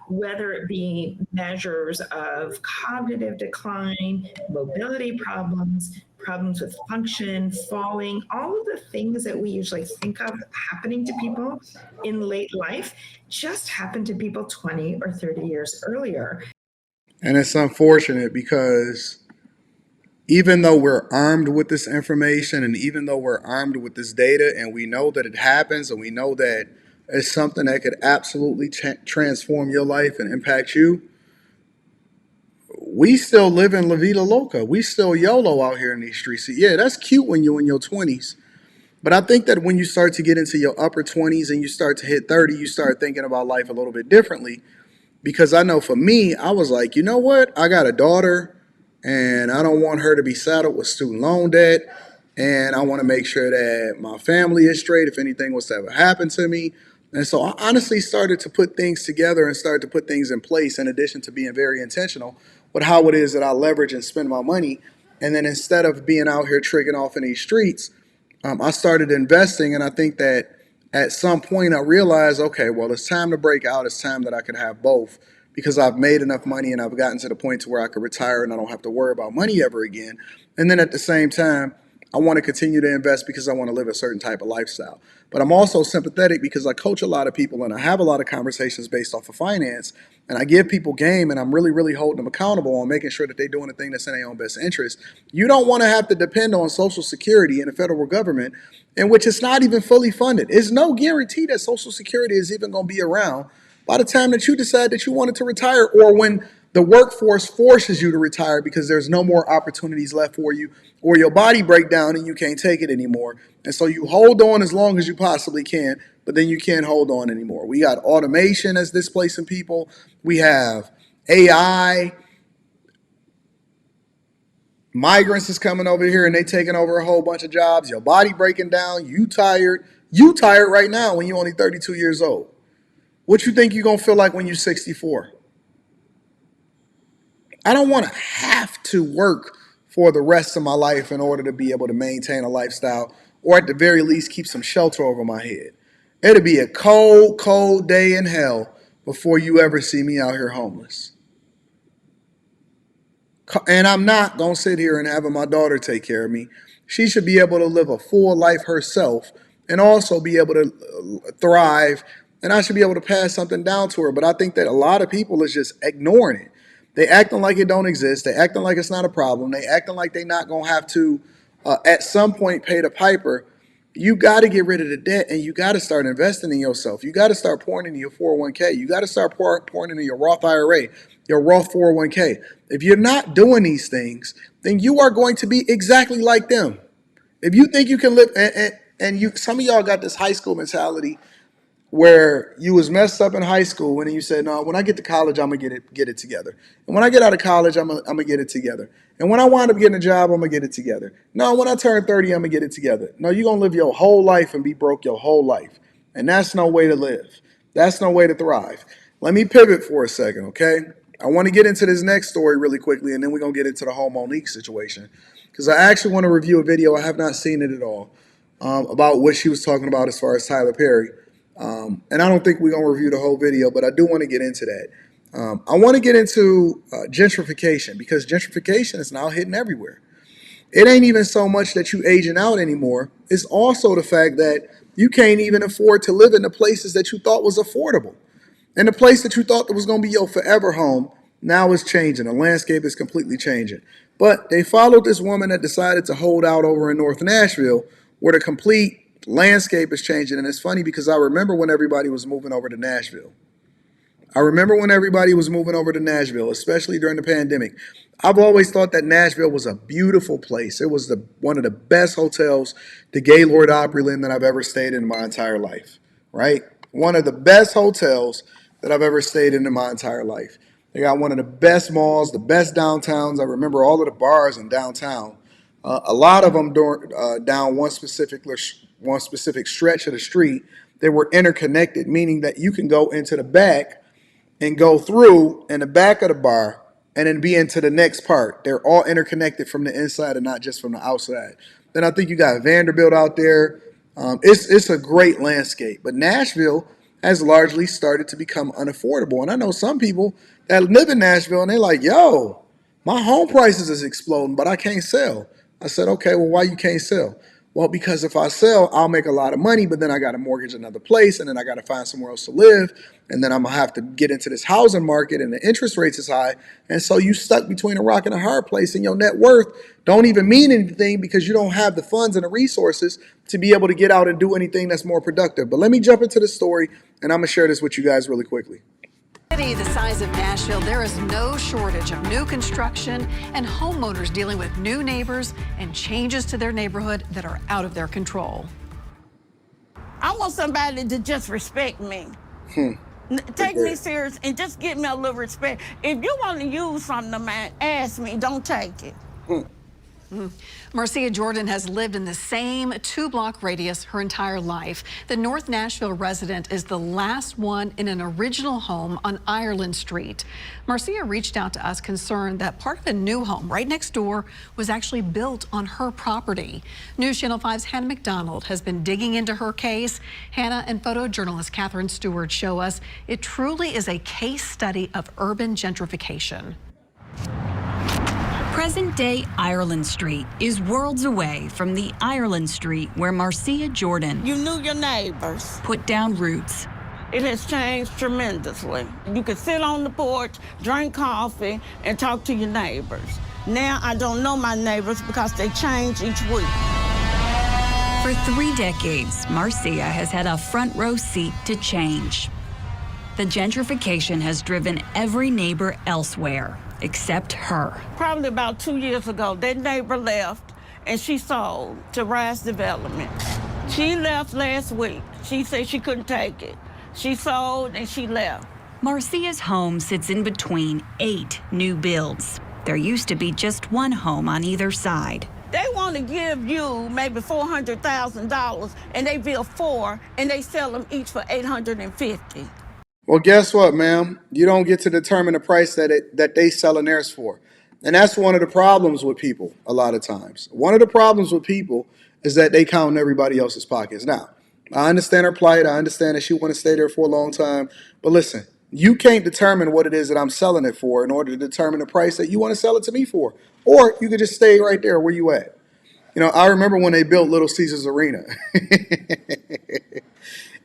Whether it be measures of cognitive decline, mobility problems, problems with function, falling, all of the things that we usually think of happening to people in late life just happen to people 20 or 30 years earlier. And it's unfortunate because even though we're armed with this information and even though we're armed with this data and we know that it happens and we know that it's something that could absolutely transform your life and impact you, we still live in La Vida Loca. We still YOLO out here in these streets. Yeah, that's cute when you're in your 20s. But I think that when you start to get into your upper 20s and you start to hit 30, you start thinking about life a little bit differently. Because I know for me, I was like, you know what? I got a daughter and I don't want her to be saddled with student loan debt. And I want to make sure that my family is straight if anything was to ever happen to me. And so I honestly started to put things together and started to put things in place in addition to being very intentional with how it is that I leverage and spend my money. And then instead of being out here tricking off in these streets, I started investing. And I think that at some point I realized, okay, well, it's time to break out. It's time that I can have both because I've made enough money and I've gotten to the point to where I could retire and I don't have to worry about money ever again. And then at the same time, I want to continue to invest because I want to live a certain type of lifestyle. But I'm also sympathetic because I coach a lot of people and I have a lot of conversations based off of finance. And I give people game and I'm really, really holding them accountable on making sure that they're doing the thing that's in their own best interest. You don't want to have to depend on Social Security and the federal government, in which it's not even fully funded. There's no guarantee that Social Security is even going to be around by the time that you decide that you wanted to retire, or when the workforce forces you to retire because there's no more opportunities left for you, or your body break down and you can't take it anymore. And so you hold on as long as you possibly can, but then you can't hold on anymore. We got automation that's displacing people. We have AI. Migrants is coming over here and they taking over a whole bunch of jobs. Your body breaking down. You tired. You tired right now when you're only 32 years old. What you think you're going to feel like when you're 64? I don't want to have to work for the rest of my life in order to be able to maintain a lifestyle, or at the very least keep some shelter over my head. It'll be a cold, cold day in hell before you ever see me out here homeless. And I'm not going to sit here and having my daughter take care of me. She should be able to live a full life herself and also be able to thrive. And I should be able to pass something down to her. But I think that a lot of people is just ignoring it. They acting like it don't exist. They acting like it's not a problem. They acting like they're not going to have to, at some point, pay the piper. You got to get rid of the debt and you got to start investing in yourself. You got to start pouring into your 401k. You got to start pouring into your Roth IRA, your Roth 401k. If you're not doing these things, then you are going to be exactly like them. If you think you can live, and you, some of y'all got this high school mentality where you was messed up in high school and then you said, no, when I get to college, I'm gonna get it together. And when I get out of college, I'm gonna get it together. And when I wind up getting a job, I'm gonna get it together. No, when I turn 30, I'm gonna get it together. No, you're gonna live your whole life and be broke your whole life. And that's no way to live. That's no way to thrive. Let me pivot for a second, okay? I want to get into this next story really quickly, and then we're gonna get into the whole Monique situation. Because I actually want to review a video, I have not seen it at all, about what she was talking about as far as Tyler Perry. And I don't think we're going to review the whole video, but I do want to get into that. I want to get into gentrification, because gentrification is now hitting everywhere. It ain't even so much that you aging out anymore. It's also the fact that you can't even afford to live in the places that you thought was affordable. And the place that you thought that was going to be your forever home now is changing. The landscape is completely changing. But they followed this woman that decided to hold out over in North Nashville, where the complete landscape is changing. And it's funny because I remember when everybody was moving over to Nashville. Especially during the pandemic. I've always thought that Nashville was a beautiful place. It was one of the best hotels, the Gaylord Opryland, that I've ever stayed in my entire life, right? One of the best hotels that I've ever stayed in my entire life. They got one of the best malls, the best downtowns. I remember all of the bars in downtown. A lot of them down one specific stretch of the street. They were interconnected, meaning that you can go into the back and go through in the back of the bar and then be into the next part. They're all interconnected from the inside and not just from the outside. Then I think you got Vanderbilt out there. It's a great landscape. But Nashville has largely started to become unaffordable. And I know some people that live in Nashville and they're like, yo, my home prices is exploding, but I can't sell. I said, okay, well, why you can't sell? Well, because if I sell, I'll make a lot of money, but then I got to mortgage another place, and then I got to find somewhere else to live, and then I'm going to have to get into this housing market, and the interest rates is high, and so you stuck between a rock and a hard place, and your net worth don't even mean anything because you don't have the funds and the resources to be able to get out and do anything that's more productive. But let me jump into the story, and I'm going to share this with you guys really quickly. City the size of Nashville, there is no shortage of new construction and homeowners dealing with new neighbors and changes to their neighborhood that are out of their control. I want somebody to just respect me. Take me serious and just give me a little respect. If you want to use something of mine, ask me, don't take it. Marcia Jordan has lived in the same 2-block radius her entire life. The North Nashville resident is the last one in an original home on Ireland Street. Marcia reached out to us concerned that part of a new home right next door was actually built on her property. News Channel 5's Hannah McDonald has been digging into her case. Hannah and photojournalist Catherine Stewart show us it truly is a case study of urban gentrification. Present-day Ireland Street is worlds away from the Ireland Street where Marcia Jordan You knew your neighbors. put down roots. It has changed tremendously. You could sit on the porch, drink coffee, and talk to your neighbors. Now I don't know my neighbors because they change each week. For 3 decades, Marcia has had a front row seat to change. The gentrification has driven every neighbor elsewhere, except her. Probably about 2 years ago, that neighbor left and she sold to Rise Development. She left last week. She said she couldn't take it. She sold and she left. Marcia's home sits in between 8 new builds. There used to be just one home on either side. They want to give you maybe $400,000 and they build 4 and they sell them each for $850,000. Well, guess what, ma'am? You don't get to determine the price that they selling theirs for. And that's one of the problems with people a lot of times. One of the problems with people is that they count in everybody else's pockets. Now, I understand her plight. I understand that she want to stay there for a long time. But listen, you can't determine what it is that I'm selling it for in order to determine the price that you want to sell it to me for. Or you could just stay right there where you at. You know, I remember when they built Little Caesars Arena.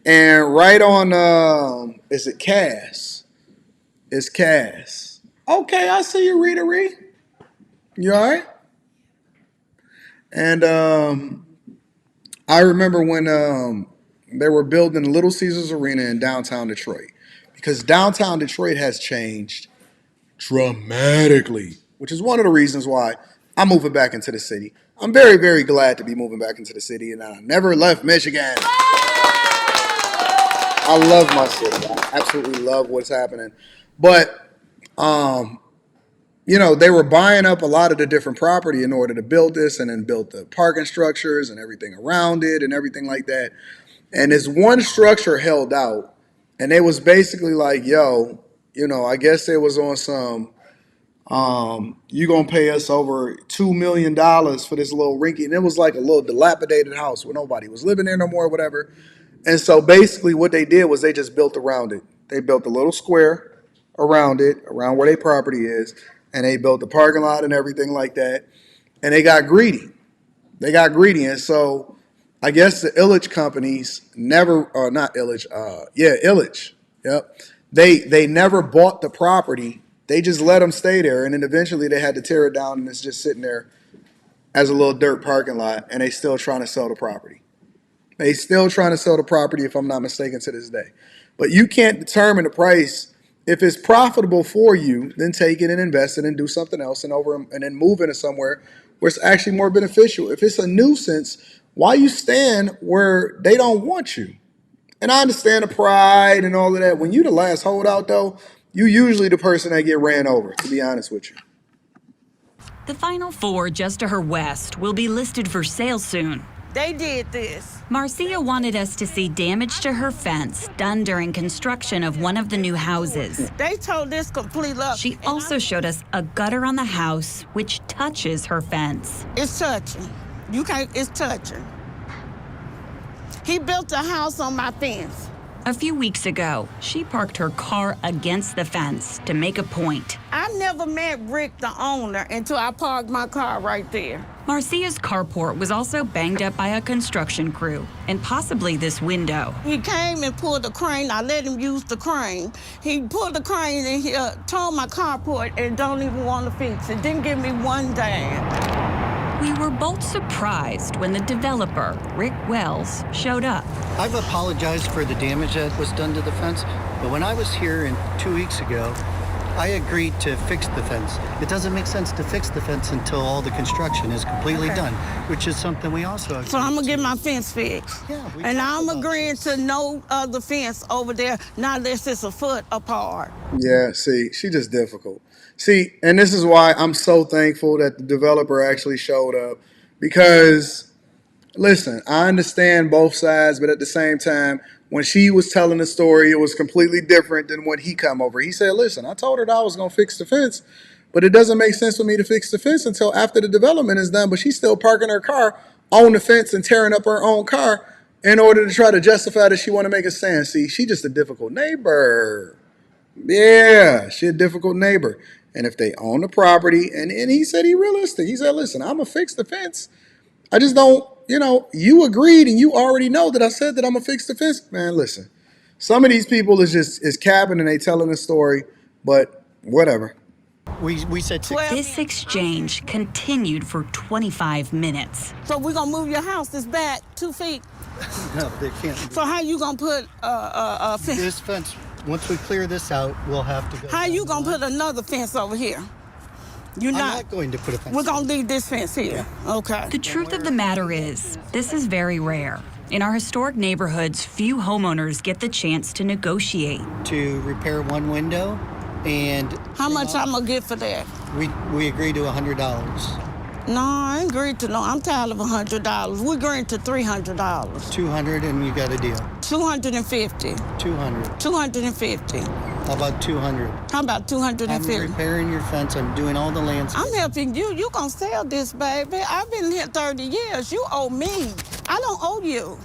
And right on, is it Cass? It's Cass. Okay, I see you, Rita Ree. You all right? And I remember when they were building Little Caesars Arena in downtown Detroit. Because downtown Detroit has changed dramatically, which is one of the reasons why I'm moving back into the city. I'm very, very glad to be moving back into the city, and I never left Michigan. I love my city. I absolutely love what's happening. But, you know, they were buying up a lot of the different property in order to build this and then built the parking structures and everything around it and everything like that. And this one structure held out, and they was basically like, yo, you know, I guess it was on some, you going to pay us over $2 million for this little rinky. And it was like a little dilapidated house where nobody was living there no more or whatever. And so basically what they did was they just built around it. They built a little square around it, around where their property is, and they built the parking lot and everything like that. And they got greedy. And so I guess the Illich companies never, or not Illich, Illich. Yep. They never bought the property. They just let them stay there. And then eventually they had to tear it down, and it's just sitting there as a little dirt parking lot, and they still trying to sell the property. They still trying to sell the property, if I'm not mistaken, to this day. But you can't determine the price. If it's profitable for you, then take it and invest it and do something else and then move into somewhere where it's actually more beneficial. If it's a nuisance, why you stand where they don't want you? And I understand the pride and all of that. When you the last holdout, though, you usually the person that get ran over, to be honest with you. The final 4 just to her west will be listed for sale soon. They did this. Marcia wanted us to see damage to her fence done during construction of one of the new houses. They told this complete up. She also showed us a gutter on the house which touches her fence. It's touching. You can't, it's touching. He built a house on my fence. A few weeks ago, she parked her car against the fence to make a point. I never met Rick, the owner, until I parked my car right there. Marcia's carport was also banged up by a construction crew, and possibly this window. He came and pulled the crane. I let him use the crane. He pulled the crane and he tore my carport and don't even want to fix it. Didn't give me one dime. We were both surprised when the developer, Rick Wells, showed up. I've apologized for the damage that was done to the fence, but when I was here 2 weeks ago, I agreed to fix the fence. It doesn't make sense to fix the fence until all the construction is completely done, which is something we also agreed So I'm gonna to. get my fence fixed. Yeah, we and talked I'm about agreeing to no other fence over there, not unless it's a foot apart. Yeah, see, she just difficult. See, and this is why I'm so thankful that the developer actually showed up, because listen, I understand both sides, but at the same time, when she was telling the story, it was completely different than when he come over. He said, listen, I told her that I was going to fix the fence, but it doesn't make sense for me to fix the fence until after the development is done. But she's still parking her car on the fence and tearing up her own car in order to try to justify that she want to make a stand. See, she just a difficult neighbor. Yeah, she a difficult neighbor. And if they own the property, and he said he realistic. He said, listen, I'm going to fix the fence. I just don't, you agreed and you already know that I said that I'm going to fix the fence. Man, listen, some of these people is capping and they telling a story, but whatever. We said This exchange continued for 25 minutes. So we're gonna move your house this back 2 feet. No, they can't. So how you gonna put a fence? This fence, once we clear this out, we'll have to go. How you gonna put another fence over here? You're I'm not. not going to put a fence. We're gonna leave this fence here. Okay. The truth of the matter is, this is very rare. In our historic neighborhoods, few homeowners get the chance to negotiate. To repair one window, and How much I'm gonna get for that? we agreed to $100. No, I ain't agreed to no. I'm tired of $100. We agreed to $300. $200 and you got a deal. $250. $200. $250. How about $200? How about $250? I'm repairing your fence. I'm doing all the landscaping. I'm helping you. You gonna sell this, baby. I've been here 30 years. You owe me. I don't owe you.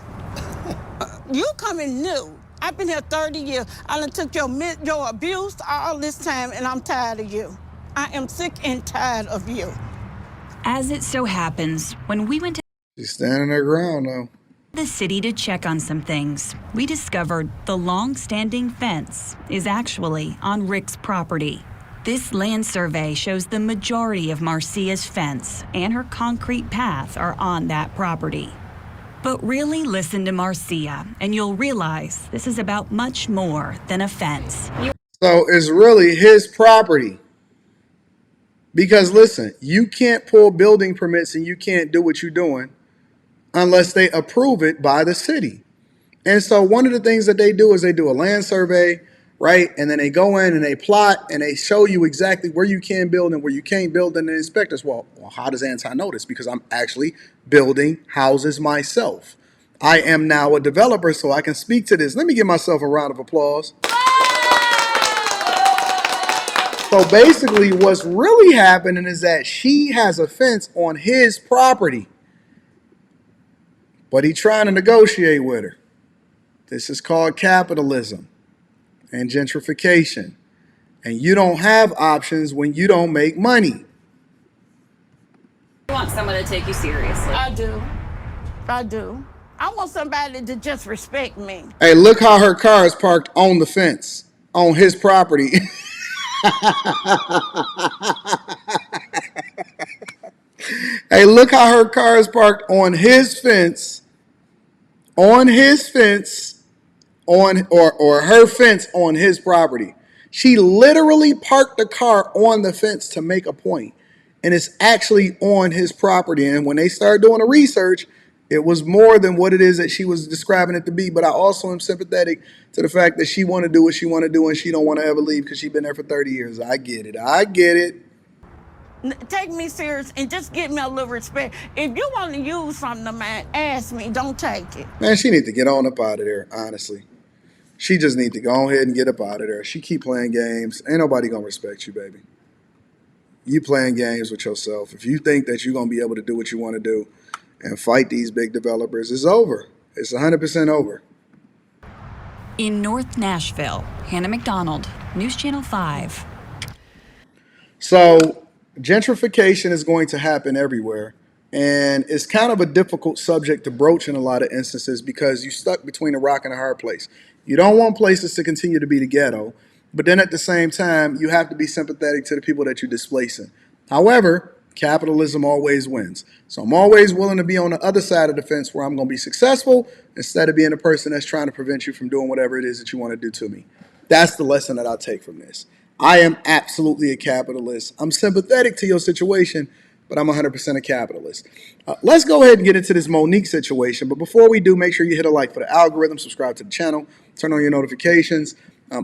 You coming new. I've been here 30 years. I done took your abuse all this time, and I'm tired of you. I am sick and tired of you. As it so happens, when we went to She's standing her ground, though. the city to check on some things, we discovered the long-standing fence is actually on Rick's property. This land survey shows the majority of Marcia's fence and her concrete path are on that property. But really listen to Marcia, and you'll realize this is about much more than a fence. So it's really his property. Because listen, you can't pull building permits and you can't do what you're doing unless they approve it by the city. And so one of the things that they do is they do a land survey, right? And then they go in and they plot and they show you exactly where you can build and where you can't build. And the inspectors, well, how does Anton know this? Because I'm actually building houses myself. I am now a developer, so I can speak to this. Let me give myself a round of applause. So basically what's really happening is that she has a fence on his property, but he's trying to negotiate with her. This is called capitalism and gentrification. And you don't have options when you don't make money. You want someone to take you seriously. I do. I do. I want somebody to just respect me. Hey, look how her car is parked on the fence, on his property. Hey, look how her car is parked on his fence, or her fence on his property. She literally parked the car on the fence to make a point, and it's actually on his property. And when they started doing the research, it was more than what it is that she was describing it to be. But I also am sympathetic to the fact that she want to do what she want to do and she don't want to ever leave because she's been there for 30 years. I get it. I get it. Take me serious and just give me a little respect. If you want to use something of mine, ask me. Don't take it. Man, she need to get on up out of there, honestly. She just need to go ahead and get up out of there. She keep playing games. Ain't nobody going to respect you, baby. You playing games with yourself. If you think that you're going to be able to do what you want to do and fight these big developers, it's over. It's 100% over. In North Nashville, Hannah McDonald, News Channel 5. So gentrification is going to happen everywhere. And it's kind of a difficult subject to broach in a lot of instances because you're stuck between a rock and a hard place. You don't want places to continue to be the ghetto, but then at the same time, you have to be sympathetic to the people that you're displacing. However, capitalism always wins. So I'm always willing to be on the other side of the fence where I'm going to be successful instead of being a person that's trying to prevent you from doing whatever it is that you want to do to me. That's the lesson that I'll take from this. I am absolutely a capitalist. I'm sympathetic to your situation, but I'm 100% a capitalist. Let's go ahead and get into this Monique situation. But before we do, make sure you hit a like for the algorithm, subscribe to the channel, turn on your notifications.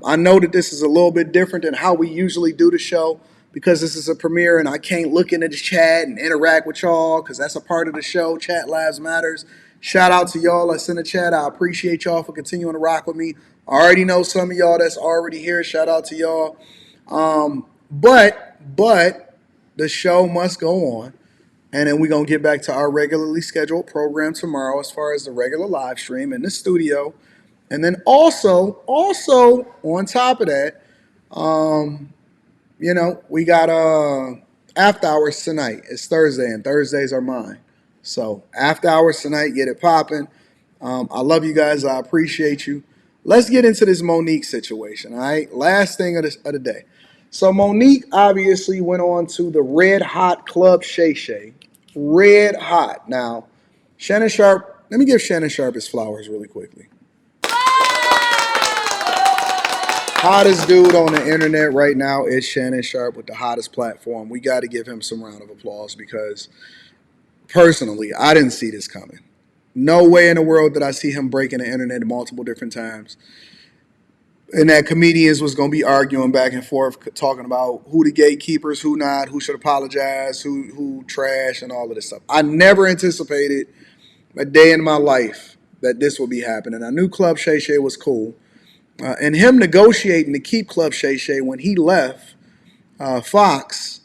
I know that this is a little bit different than how we usually do the show because this is a premiere and I can't look into the chat and interact with y'all because that's a part of the show. Chat Lives Matters. Shout out to y'all that's in the chat. I appreciate y'all for continuing to rock with me. I already know some of y'all that's already here. Shout out to y'all. But the show must go on. And then we're going to get back to our regularly scheduled program tomorrow as far as the regular live stream in the studio. And then also on top of that, we got after hours tonight. It's Thursday and Thursdays are mine. So after hours tonight, get it popping. I love you guys. I appreciate you. Let's get into this Monique situation, all right? Last thing of the day. So Monique obviously went on to the Red Hot Club Shay Shay. Red Hot. Now, Shannon Sharp, let me give Shannon Sharp his flowers really quickly. Hottest dude on the internet right now is Shannon Sharp with the hottest platform. We got to give him some round of applause because personally, I didn't see this coming. No way in the world did I see him breaking the internet multiple different times. And that comedians was going to be arguing back and forth, talking about who the gatekeepers, who not, who should apologize, who trash, and all of this stuff. I never anticipated a day in my life that this would be happening. I knew Club Shay Shay was cool. And him negotiating to keep Club Shay Shay when he left Fox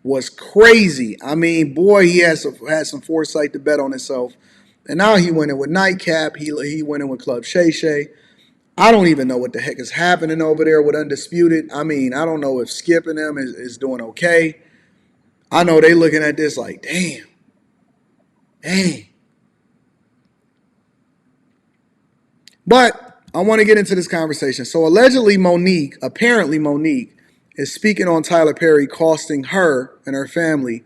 was crazy. I mean, boy, he had some foresight to bet on himself. And now he went in with Nightcap. He went in with Club Shay Shay. I don't even know what the heck is happening over there with Undisputed. I mean, I don't know if skipping them is doing okay. I know they looking at this like, damn. But I want to get into this conversation. So apparently Monique is speaking on Tyler Perry costing her and her family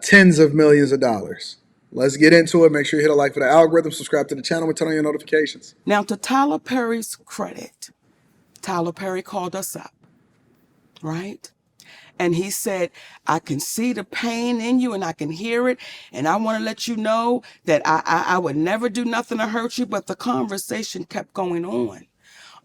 tens of millions of dollars. Let's get into it. Make sure you hit a like for the algorithm, subscribe to the channel, and turn on your notifications. Now, to Tyler Perry's credit, Tyler Perry called us up, right? And he said, I can see the pain in you and I can hear it. And I want to let you know that I would never do nothing to hurt you. But the conversation kept going on,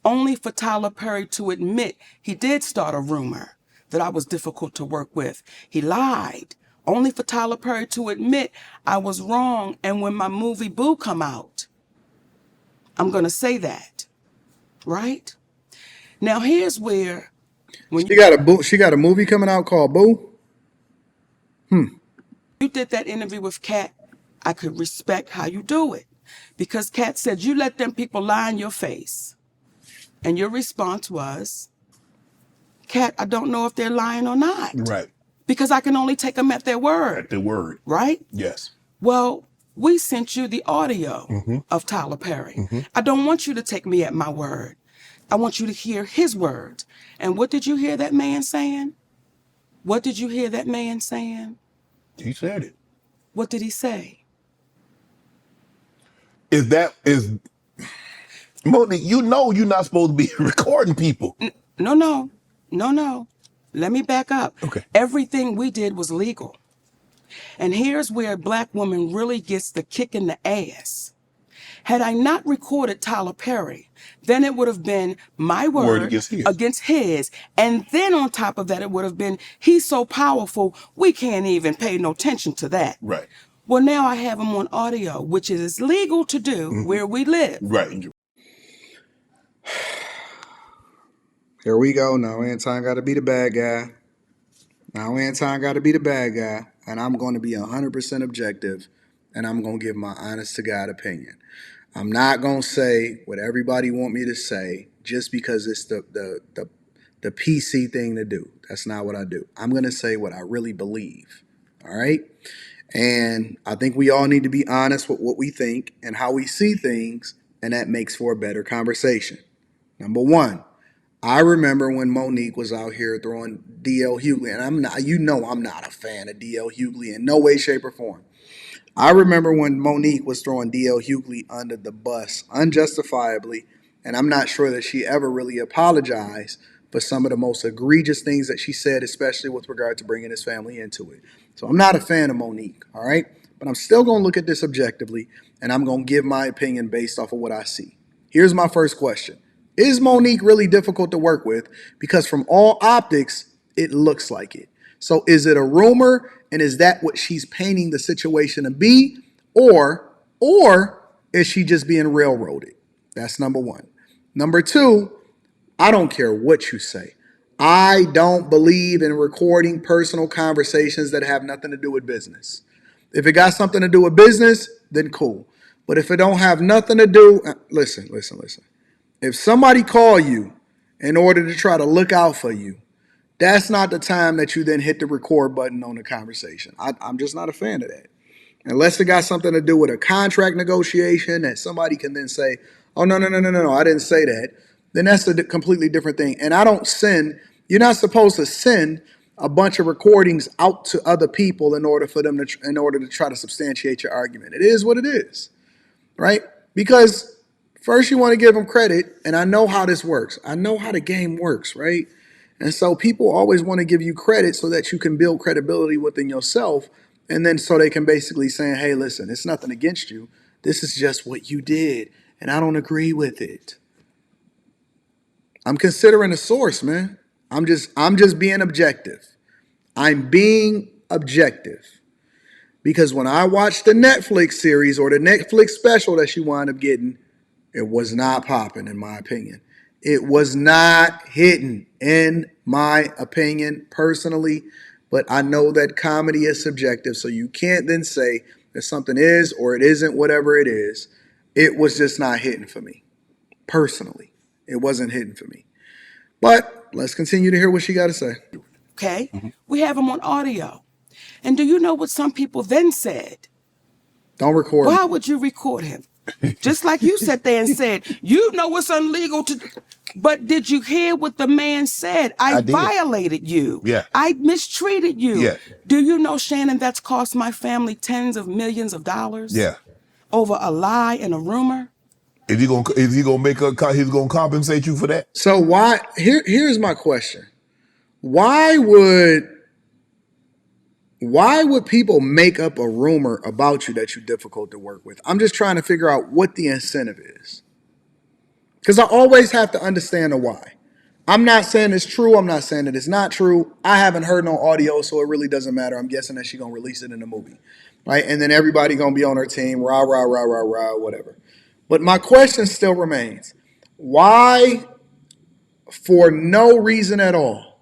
only for Tyler Perry to admit he did start a rumor that I was difficult to work with. He lied. Only for Tyler Perry to admit I was wrong. And when my movie Boo come out, I'm going to say that, right? Now, here's where... She got a movie coming out called Boo? You did that interview with Kat, I could respect how you do it. Because Kat said, you let them people lie in your face. And your response was, Kat, I don't know if they're lying or not. Right. Because I can only take them at their word. At their word. Right? Yes. Well, we sent you the audio of Tyler Perry. I don't want you to take me at my word. I want you to hear his words. And what did you hear that man saying? What did you hear that man saying? He said it. What did he say? Monique, you know you're not supposed to be recording people. No. Let me back up. Okay. Everything we did was legal. And here's where a black woman really gets the kick in the ass. Had I not recorded Tyler Perry, then it would have been my word against his. And then on top of that, it would have been, he's so powerful, we can't even pay no attention to that. Right. Well, now I have him on audio, which is legal to do where we live. Right. Here we go. Now Anton got to be the bad guy. And I'm going to be 100% objective, and I'm going to give my honest to God opinion. I'm not going to say what everybody want me to say just because it's the PC thing to do. That's not what I do. I'm going to say what I really believe. All right? And I think we all need to be honest with what we think and how we see things, and that makes for a better conversation. Number one, I remember when Monique was out here throwing D.L. Hughley, and I'm not a fan of D.L. Hughley in no way, shape, or form. I remember when Monique was throwing D.L. Hughley under the bus unjustifiably, and I'm not sure that she ever really apologized for some of the most egregious things that she said, especially with regard to bringing his family into it. So I'm not a fan of Monique, all right? But I'm still going to look at this objectively, and I'm going to give my opinion based off of what I see. Here's my first question. Is Monique really difficult to work with? Because from all optics, it looks like it. So is it a rumor, and is that what she's painting the situation to be? Or is she just being railroaded? That's number one. Number two, I don't care what you say. I don't believe in recording personal conversations that have nothing to do with business. If it got something to do with business, then cool. But if it don't have nothing to do, listen. If somebody call you in order to try to look out for you, that's not the time that you then hit the record button on the conversation. I'm just not a fan of that. Unless it got something to do with a contract negotiation that somebody can then say, oh, no, I didn't say that. Then that's a completely different thing. And you're not supposed to send a bunch of recordings out to other people in order to try to substantiate your argument. It is what it is, right? Because first you want to give them credit, and I know how this works. I know how the game works, right? And so people always want to give you credit so that you can build credibility within yourself. And then so they can basically say, hey, listen, it's nothing against you. This is just what you did, and I don't agree with it. I'm considering a source, man. I'm just being objective. I'm being objective. Because when I watched the Netflix series or the Netflix special that she wound up getting, it was not popping, in my opinion. It was not hitting, in my opinion, personally. But I know that comedy is subjective, so you can't then say that something is or it isn't, whatever it is. It was just not hitting for me. Personally, it wasn't hitting for me. But let's continue to hear what she got to say. Okay? We have him on audio. And do you know what some people then said? Don't record. Why would you record him? Just like you sat there and said, you know it's illegal to... But did you hear what the man said? I violated you. Yeah. I mistreated you. Yeah. Do you know, Shannon, that's cost my family tens of millions of dollars? Yeah. Over a lie and a rumor? Is he gonna compensate you for that? So here's my question. Why would people make up a rumor about you that you're difficult to work with? I'm just trying to figure out what the incentive is. Because I always have to understand the why. I'm not saying it's true. I'm not saying that it's not true. I haven't heard no audio, so it really doesn't matter. I'm guessing that she's going to release it in the movie, right? And then everybody going to be on her team, rah, whatever. But my question still remains. Why, for no reason at all,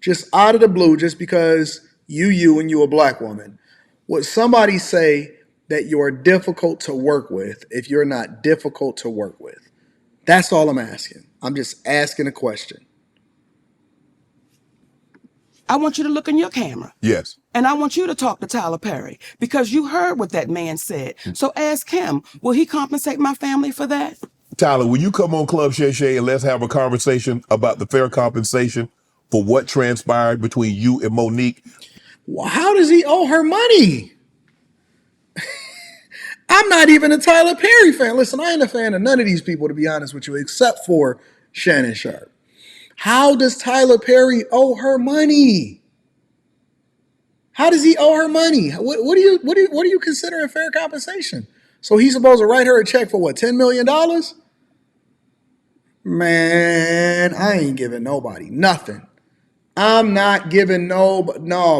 just out of the blue, just because you and you a black woman, would somebody say that you're difficult to work with if you're not difficult to work with? That's all I'm asking. I'm just asking a question. I want you to look in your camera. Yes. And I want you to talk to Tyler Perry because you heard what that man said. So ask him, will he compensate my family for that? Tyler, will you come on Club Shay Shay and let's have a conversation about the fair compensation for what transpired between you and Monique? Well, how does he owe her money? I'm not even a Tyler Perry fan. Listen, I ain't a fan of none of these people, to be honest with you, except for Shannon Sharp. How does Tyler Perry owe her money? How does he owe her money? What do you consider fair compensation? So he's supposed to write her a check for what, $10 million? Man, I ain't giving nobody nothing. I'm not giving no,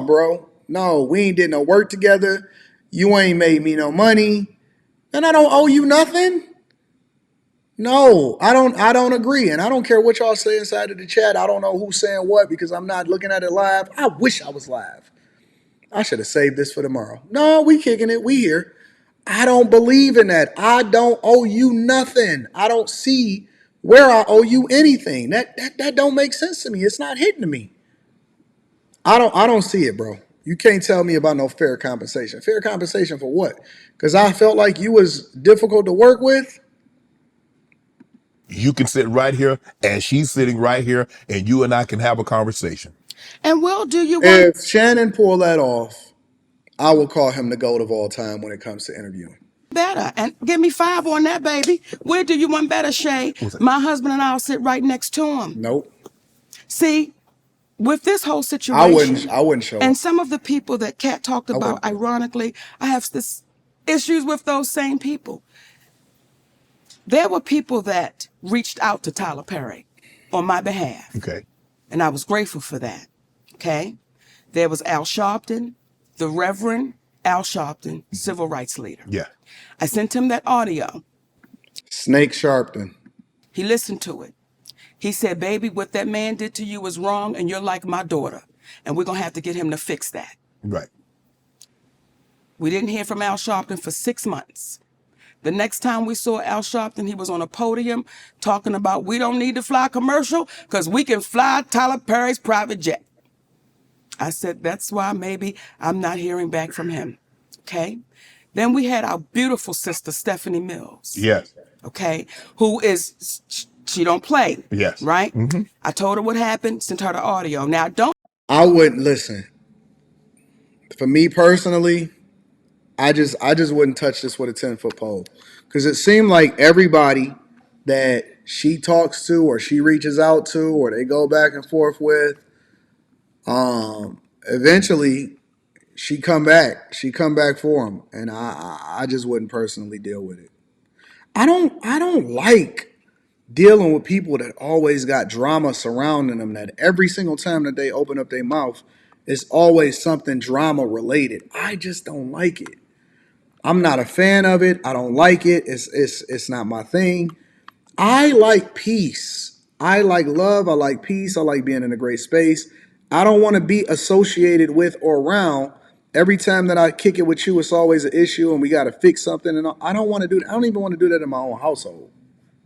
bro. No, we ain't did no work together. You ain't made me no money. And I don't owe you nothing. No, I don't agree. And I don't care what y'all say inside of the chat. I don't know who's saying what because I'm not looking at it live. I wish I was live. I should have saved this for tomorrow. No, we kicking it. We here. I don't believe in that. I don't owe you nothing. I don't see where I owe you anything. That don't make sense to me. It's not hitting to me. I don't see it, bro. You can't tell me about no fair compensation. Fair compensation for what? Because I felt like you was difficult to work with. You can sit right here and she's sitting right here and you and I can have a conversation. And Will, do you want... If Shannon pulled that off, I will call him the GOAT of all time when it comes to interviewing. Better. And give me 5 on that, baby. Where do you want better, Shay? My husband and I'll sit right next to him. Nope. See, with this whole situation, I wouldn't show and up. some of the people that Kat talked about, wouldn't. ironically, I have this issues with those same people. There were people that reached out to Tyler Perry on my behalf. Okay. And I was grateful for that. Okay. There was Al Sharpton, the Reverend Al Sharpton, civil rights leader. Yeah. I sent him that audio. Snake Sharpton. He listened to it. He said, baby, what that man did to you was wrong, and you're like my daughter. And we're going to have to get him to fix that. Right. We didn't hear from Al Sharpton for 6 months. The next time we saw Al Sharpton, he was on a podium talking about we don't need to fly commercial because we can fly Tyler Perry's private jet. I said, that's why maybe I'm not hearing back from him. Okay. Then we had our beautiful sister, Stephanie Mills. Yes. Okay. Who is, she don't play. Yes. Right? Mm-hmm. I told her what happened, sent her the audio. Now, I wouldn't listen. For me personally, I just wouldn't touch this with a 10-foot pole. Because it seemed like everybody that she talks to or she reaches out to or they go back and forth with, eventually she come back for him. And I just wouldn't personally deal with it. I don't like dealing with people that always got drama surrounding them, that every single time that they open up their mouth, it's always something drama related. I just don't like it. I'm not a fan of it. I don't like it. It's not my thing. I like peace. I like love. I like peace. I like being in a great space. I don't want to be associated with or around. Every time that I kick it with you, it's always an issue and we got to fix something. And I don't want to do that. I don't even want to do that in my own household.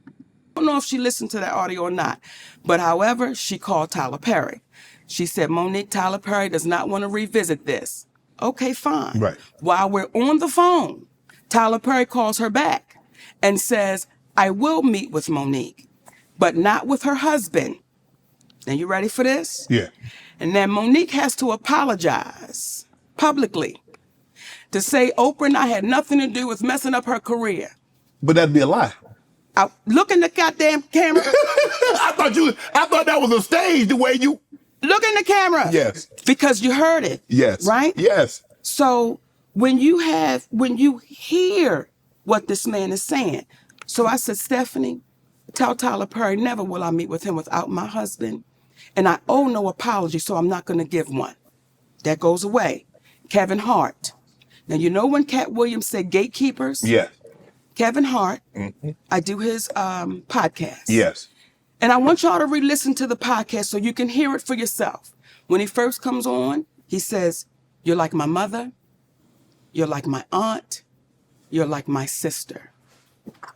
I don't know if she listened to that audio or not. But however, she called Tyler Perry. She said, Monique, Tyler Perry does not want to revisit this. Okay, fine. Right. While we're on the phone, Tyler Perry calls her back and says, I will meet with Monique, but not with her husband. Now, you ready for this? Yeah. And then Monique has to apologize publicly to say Oprah and I had nothing to do with messing up her career. But that'd be a lie. Look in the goddamn camera. I thought that was a stage the way you... Look in the camera. Yes. Because you heard it. Yes. Right? Yes. So when you hear what this man is saying. So I said, Stephanie, tell Tyler Perry, never will I meet with him without my husband. And I owe no apology, so I'm not going to give one. That goes away. Kevin Hart. Now, you know when Cat Williams said gatekeepers? Yes. Kevin Hart, I do his podcast. Yes. And I want y'all to re-listen to the podcast so you can hear it for yourself. When he first comes on, he says, you're like my mother, you're like my aunt, you're like my sister.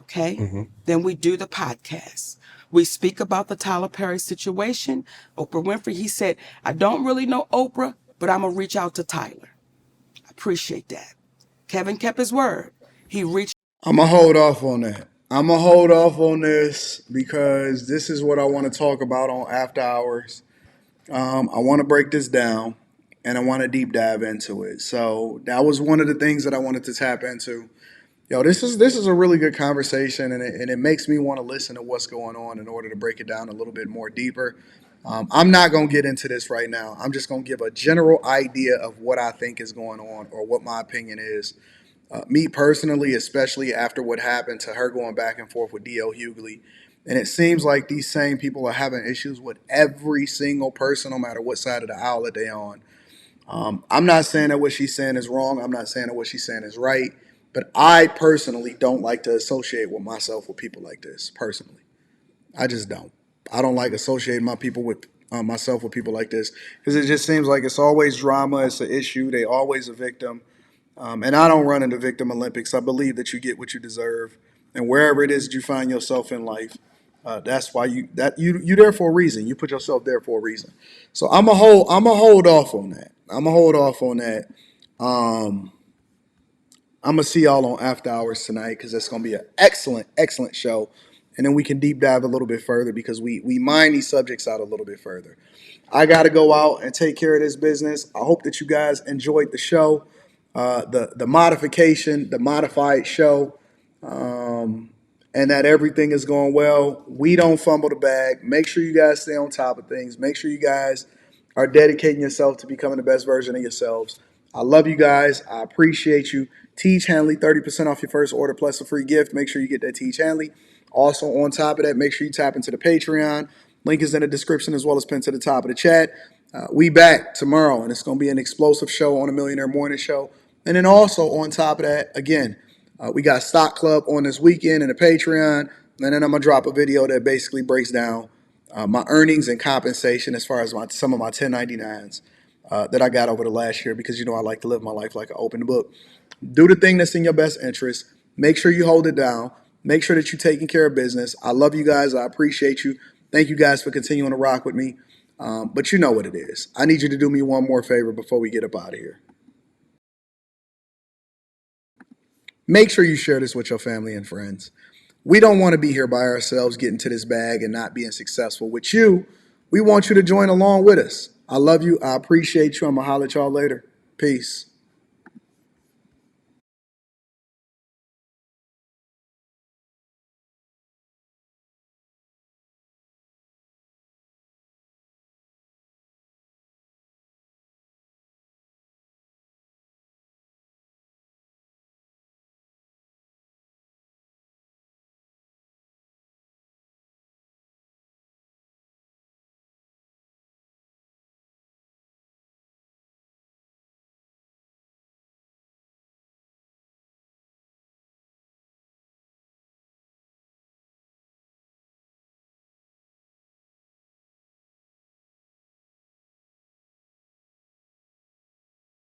Okay? Then we do the podcast. We speak about the Tyler Perry situation. Oprah Winfrey, he said, I don't really know Oprah, but I'm going to reach out to Tyler. I appreciate that. Kevin kept his word. He reached. I'm going to hold off on that. I'm going to hold off on this because this is what I want to talk about on After Hours. I want to break this down and I want to deep dive into it. So that was one of the things that I wanted to tap into. Yo, this is a really good conversation and it makes me want to listen to what's going on in order to break it down a little bit more deeper. I'm not going to get into this right now. I'm just going to give a general idea of what I think is going on or what my opinion is. Me personally, especially after what happened to her going back and forth with D.L. Hughley. And it seems like these same people are having issues with every single person, no matter what side of the aisle that they're on. I'm not saying that what she's saying is wrong. I'm not saying that what she's saying is right. But I personally don't like to associate with myself with people like this, personally. I just don't. I don't like associating myself with people like this because it just seems like it's always drama. It's an issue. They always a victim. And I don't run in the victim Olympics. I believe that you get what you deserve. And wherever it is that you find yourself in life, that's why you're there for a reason. You put yourself there for a reason. So I'm a hold off on that. I'm going to see y'all on After Hours tonight because it's going to be an excellent, excellent show. And then we can deep dive a little bit further because we mine these subjects out a little bit further. I got to go out and take care of this business. I hope that you guys enjoyed the show. The modified show. and that everything is going well. We don't fumble the bag. Make sure you guys stay on top of things. Make sure you guys are dedicating yourself to becoming the best version of yourselves. I love you guys. I appreciate you. Tiege Hanley, 30% off your first order plus a free gift. Make sure you get that Tiege Hanley. Also, on top of that, make sure you tap into the Patreon. Link is in the description as well as pinned to the top of the chat. We back tomorrow, and it's going to be an explosive show on a Millionaire Morning Show. And then also on top of that, again, we got Stock Club on this weekend and a Patreon. And then I'm going to drop a video that basically breaks down my earnings and compensation as far as some of my 1099s that I got over the last year, because, you know, I like to live my life like an open book. Do the thing that's in your best interest. Make sure you hold it down. Make sure that you're taking care of business. I love you guys. I appreciate you. Thank you guys for continuing to rock with me. But you know what it is. I need you to do me one more favor before we get up out of here. Make sure you share this with your family and friends. We don't want to be here by ourselves getting to this bag and not being successful. With you, we want you to join along with us. I love you. I appreciate you. I'm going to holler at y'all later. Peace.